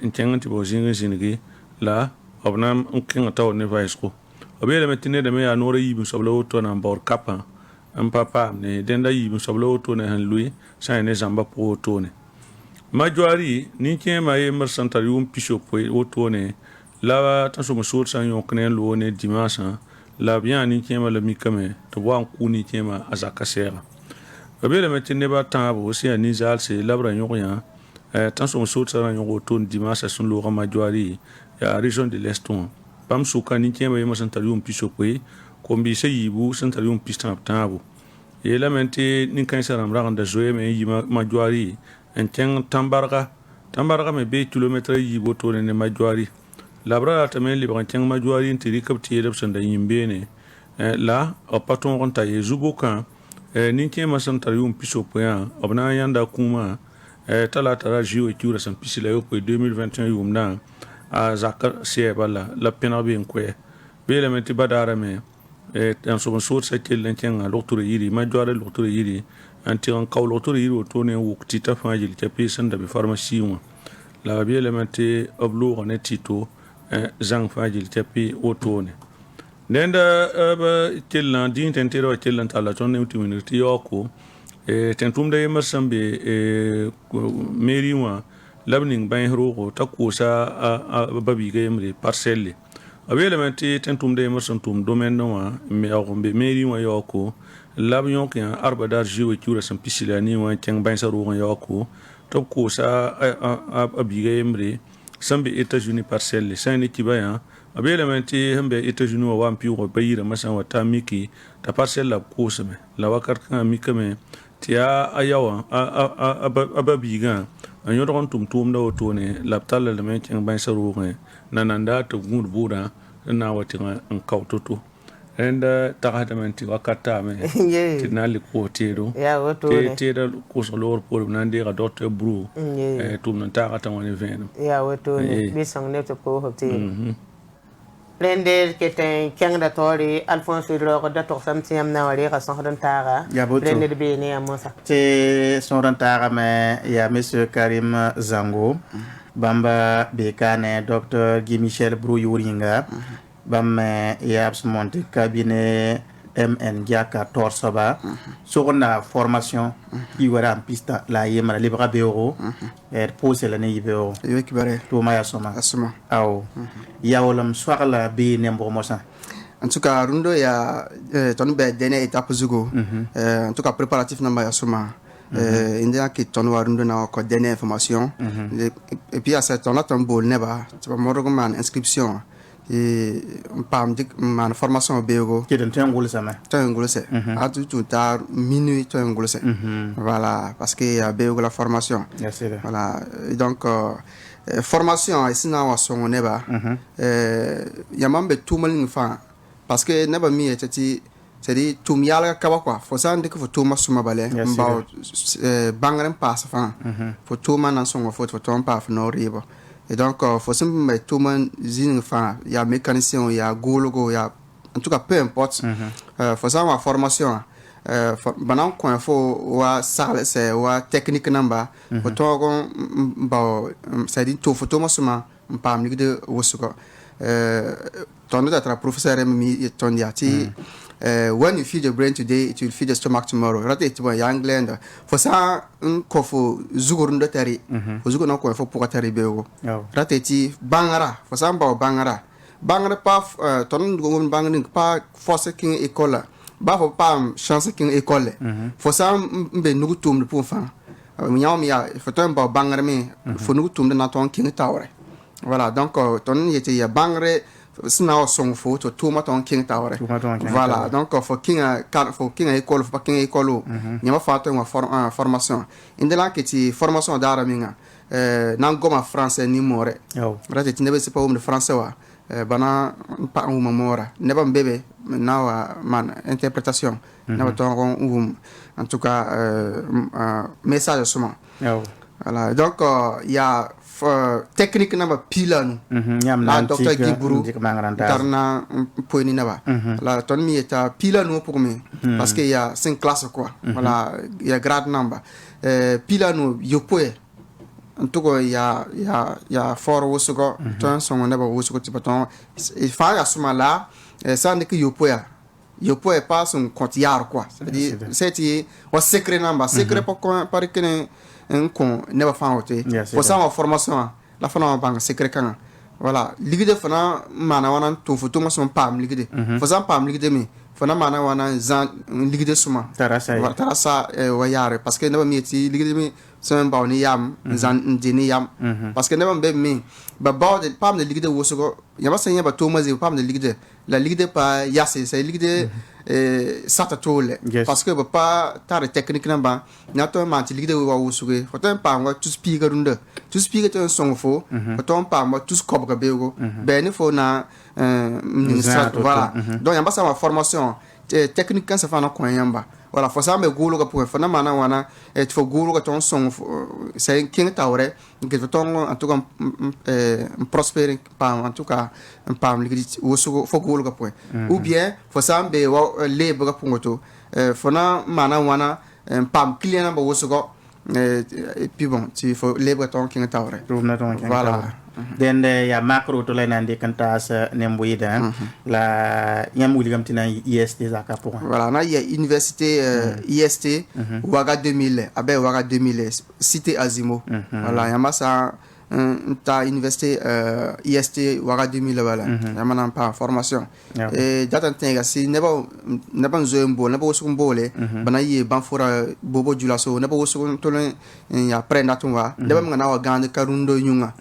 nkenga bo zingi la obnam nkenga taw ne vaisco obele metine de me ya nora yibu sobla oto na bor kapa papa ne denda yibu sobla oto ne han lui sayne zamba po oto ne majwari ni kema ye marsantarium pisho po oto ne la tanso musur san yokne lo ne dimasa la bien ni kema le mikame to wan kuni kema azaka sera obele metine ba tabo aussi ani zal se labra nyoya tanso musur san yoko to dimasa sun lo majwari ya région de l'Est pam suka ni kema ye marsantarium pisho po kombi se yibu santarium pistan tabo e la mente ni kan saram raganda zoe me yima majwari en teng tambarga me be kilometre yibo to ne majwari labra ta men libran teng majwari ntiri kapti edab sanda yimbe ne la o paton ronta ye zuboka ni kema santarium piso poya obna yanda kuma tala tara jiwo kiura san pisila yo po 2021 yumna a zakar siebala la penabe nkwe bele menti badara me en so so sa kelen kenga docteur yiri majwari docteur yiri anti on kaw docteur yiri to ne wukti ta fajil ta pesan da be pharmacie wa la bele menti oblo on tito zang fajil ta pe otone nenda ba kelan din tentero kelan tala ton ne utimini yoko tentum da masambe meri wa labning ban rogo ta kosa babi ga yemre parcelle abele menti tentum de emerson tum domaine no me agombe meri wa yoko labyon ki arbadar jiwe kiura sam pisilani wa teng ban sa rogo yoko to kosa abiga yemre sambe États-Unis parcelle sane kibaya abele menti hambe États-Unis wa wampi wa bayira masan wa tamiki ta parcelle la kosame la wakar kan mikame tia ayawa ababiga anyo don tum da otone laptala le men teng ban sa rogo nananda to gungur buda na watinga an kautoto enda takadamenti wakata me tinali ko tedo ya woto ne tedo ko so lor por nande ga docteur bru tum nan takata woni veno ya woto ne bisang ne to ko hopte Blender keten kengda tori Alphonse Ro da to samti am na wari ka son tara Blender be ne amosa te son tara me ya monsieur Karim Zango bamba bekane docteur Guy Michel Brou Yuringa bamme ya monte cabinet MN Giaka Torsoba sur la formation qui wara en pista la yema libra beoro pose la ne yibeo yekibare to maya soma aw ya wolam soir la be nembo mosa en tout cas rundo ya ton be dernière étape zugo en tout cas préparatif na maya soma india qui ton warundo na ko dernière information et puis à ce temps là ton bol neba tu vas morgoman inscription et pam dik man formation beego qui den tengul sama tengul se a tout tard minuit tengul se voilà parce que y a beego la formation voilà et donc formation ici na wa son neba ya mambe tumal fa parce que neba mi etati c'est-à-dire tum yala kaba quoi faut ça ndike faut tuma suma bale mbaw bangaren passe fa faut tuma nan son faut tom pa no riba et donc faut simplement tout le monde il y a mécanicien il y a gologo il y a en tout cas peu importe faut ça ma formation banan ko fo wa sale se wa technique namba ko to gon ba sa di to photo masuma pam ni de wosuko ton da tra professeur mi ton yati when you feed your brain today it will feed your stomach tomorrow rate it bo young land for sa ko fo zugur ndo tari fo zugur no ko fo pour tari bego rate ti bangara fo sa ba bangara pa ton ngom bangani pa force king école ba fo pam chance king école fo sa mbe nugu tum pour fa mi yam ya fo ton ba bangara me fo nugu tum na ton king tawre voilà donc ton yete ya bangare sina song fo to tuma ton king tawre voilà donc fo king école fo king école nyama fa to formation indela que ti formation d'ara minga nan goma français ni more rate ti nebe se pa de français wa bana pa uma mora neba mbebe na wa man interprétation na wa ton en tout cas message suma voilà donc il y a technique na ba pilanu la docteur Giburu tarna poini na ba la ton mi eta pilanu pour me parce que il y a 5 classes quoi voilà il y a grade number pilanu yopoe en tout cas il y a fort wosugo ton son na ba wosugo ti baton il fa ya suma là ça ne que yopoe pas son compte quoi c'est-à-dire c'est wa secret number secret par que un con never found it for some formation la fana bang secret kan voilà ligide fana mana wana to photo ma son pam ligide for some pam ligide mi fana mana wana zan ligide suma tarasa wa yare parce que never mi ti ligide mi son ba ni yam zan ndini yam parce que never be mi ba de pam de ligide wosogo yaba senya ba to ma ze pam de ligide la ligide pa yase c'est ligide sata tole parce que pas tare technique namba na to man ti ligide wa wusuge foto pa ngo tu speaker to song fo foto pa mo tu skobga bego ben fo na voilà donc yamba sa formation technique kan sa fa na ko yamba voilà faut ça me golo ga pour fa na mana wana et faut golo ga ton song c'est king tawre que ton en tout cas prospérer pas en tout cas pas ligide wusugo faut golo ga pour ou bien faut ça be le boga pungoto fona mana wana pam client ba wosugo et puis bon tu faut le boton king tawre voilà den ya macro to lena ndi kanta sa nemboyida la yamuli gamtina IST za kapo voilà na ya université IST Ouaga 2000 abe Ouaga 2000 cité Azimo voilà yama sa ta université IST Ouaga 2000 voilà yama nan pa formation et data tenga si neba nzombo neba wosumbole bana yi banfora bobo julaso neba wosu to ya prenda tunwa neba ngana wa gande karundo nyunga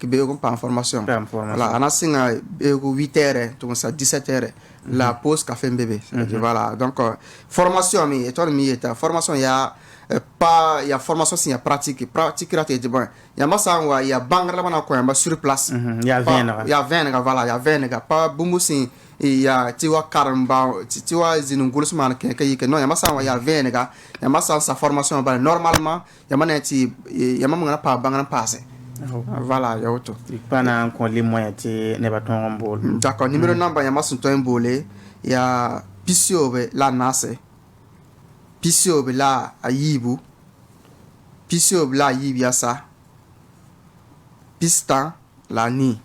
be ko pa formation voilà ana singa be ko 8h to ça 17h la pause café bébé voilà donc formation mi et ton mi eta formation ya pas ya formation si ya pratique rate de bon ya masangwa ya bangra bana ko ya sur place ya venga voilà ya venga pas bumusi ya tiwa karamba tiwa zinungulus man ke non ya masangwa ya venga ya masang sa formation ba normalement ya maneti ya mamanga pa bangra passé voilà ya auto pana ko les moyens ti ne ba ton bol d'accord numéro number ya masun ton bolé ya pisiobe la nase pisiobe la ayibu pisiobe la yibiasa pista la ni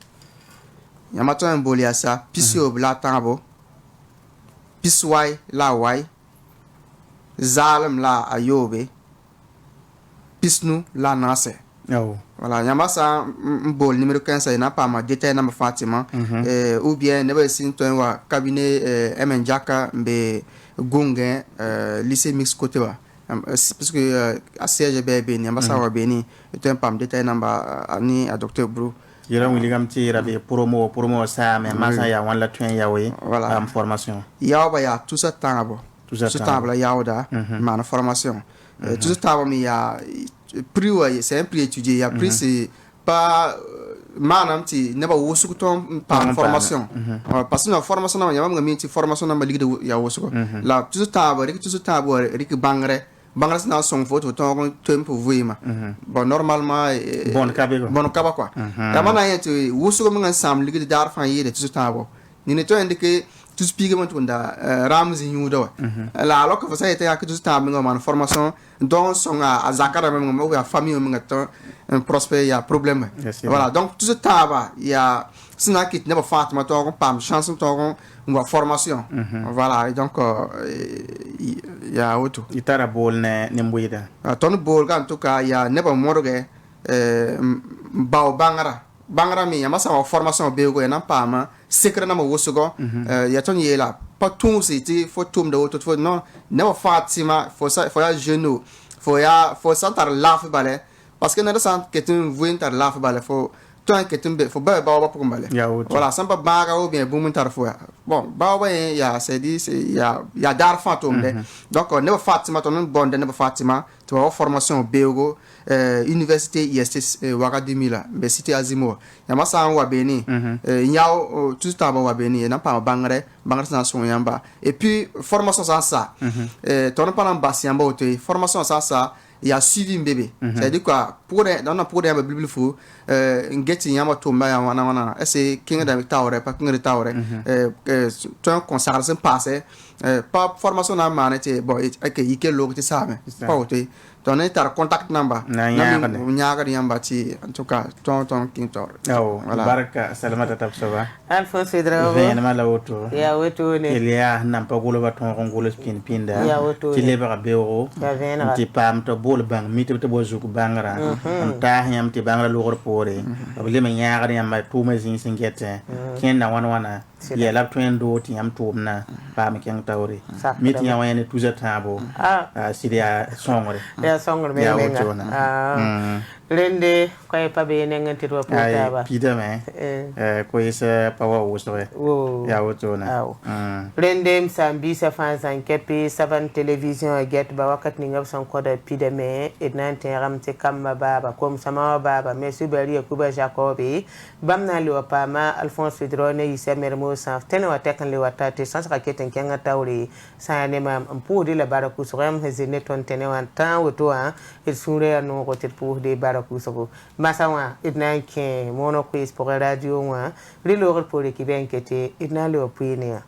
ya maton bolé ya sa pisiobe la tabo piswai la wai zalem la ayobe pisnu la nase voilà yamba sa bol numéro 15 na pas ma détail na ma Fatima ou bien ne ba sin to wa cabinet Jaka mbe gongen lycée mix côté wa parce que à CGB ni yamba sa wa beni to pas détail na ba ani à docteur Bru yera wili gam ti rabe promo sa mais masa ya wan la tuen ya we voilà formation ya ba ya tout ça temps la ya oda ma formation tout ça temps mi ya prix ouais c'est un prix étudié il y a prix c'est pas manam ti ne ba wosu ton par formation parce que la formation na yamam ngami ti formation na ligue de ya wosu la tout ça rik bangre na son photo ton tempo voima bon normalement bon kaba quoi ya mana yeti wosu ko ngan sam ligue de dar fan yede tout ça ni ne to indiqué tu spigue mon tunda ramzi nyudo la alors que ça était que tu ta en formation donc son à zakara même à famille même un prospect il y a problème voilà donc tout ce temps il y a sina kit ne ba fatima to pam chance to on formation voilà donc il y a auto itara bol ne mbuida ton bol en tout cas il y a ne ba morgue ba bangara mi yama sa formation bego na pama secret na mo wosugo ya ton yela pas tout c'était faut tout de auto faut non ne ba fatima faut ça faut ya genou faut ça tar laf balé parce que na ça que tu vois tar laf balé faut toi que tu faut ba pour balé voilà ça pas baga ou bien boum tar faut bon ba ouais ya c'est dit c'est il y a dar fantôme donc ne ba fatima ton bon ne ba fatima tu vois formation bego université IST Ouagadougou là mais cité Azimo yama sa wa beni nyao tout temps wa beni na pa bangare na son yamba et puis formation ça ton pas en bas yamba auto formation ça il y a suivi bébé c'est à dire quoi pour dans na pour des bible fou ngeti yama to ma wana est kinga da tawre pas kinga tawre ton consacration passé pas formation na manete bon et que yike logti ça mais pas auto ton est à contact number nyaga yamba ti en tout cas ton kintor voilà baraka salamata tabsaba Alphonse Dravo ven mala woto ya woto ne elia nam pa golo baton golo spin pinda ti lebra beoro ti pam to bol bang mi to bo zuku bangara ta yam ti bangara logor pore le me nyaga yamba to ma zin singete ken na wana ya lab to endo ti yam to na pa me ken tawre mi ti yam wayne tuza tabo sidia songore ya songore me Rende koy pabe nengati ro pota ba pida me ko isa pawa wosore ya wotona Rende msambi sa fansan kepi savan television get ba wakat ni ngab son koda pida me ednante ramte kamma baba kom sama baba me subari kuba jacobi bamna li wapama Alphonse Drone isa mermo sa tene watekan li watate sans ka keten kenga tawri sa ne ma mpudi la baraku soram hezine ton tene wan tan woto il sure no ko te pour de barakusogo masawa idna ke mono quiz pour radio wa rilo pour ki ben kete idna le opinion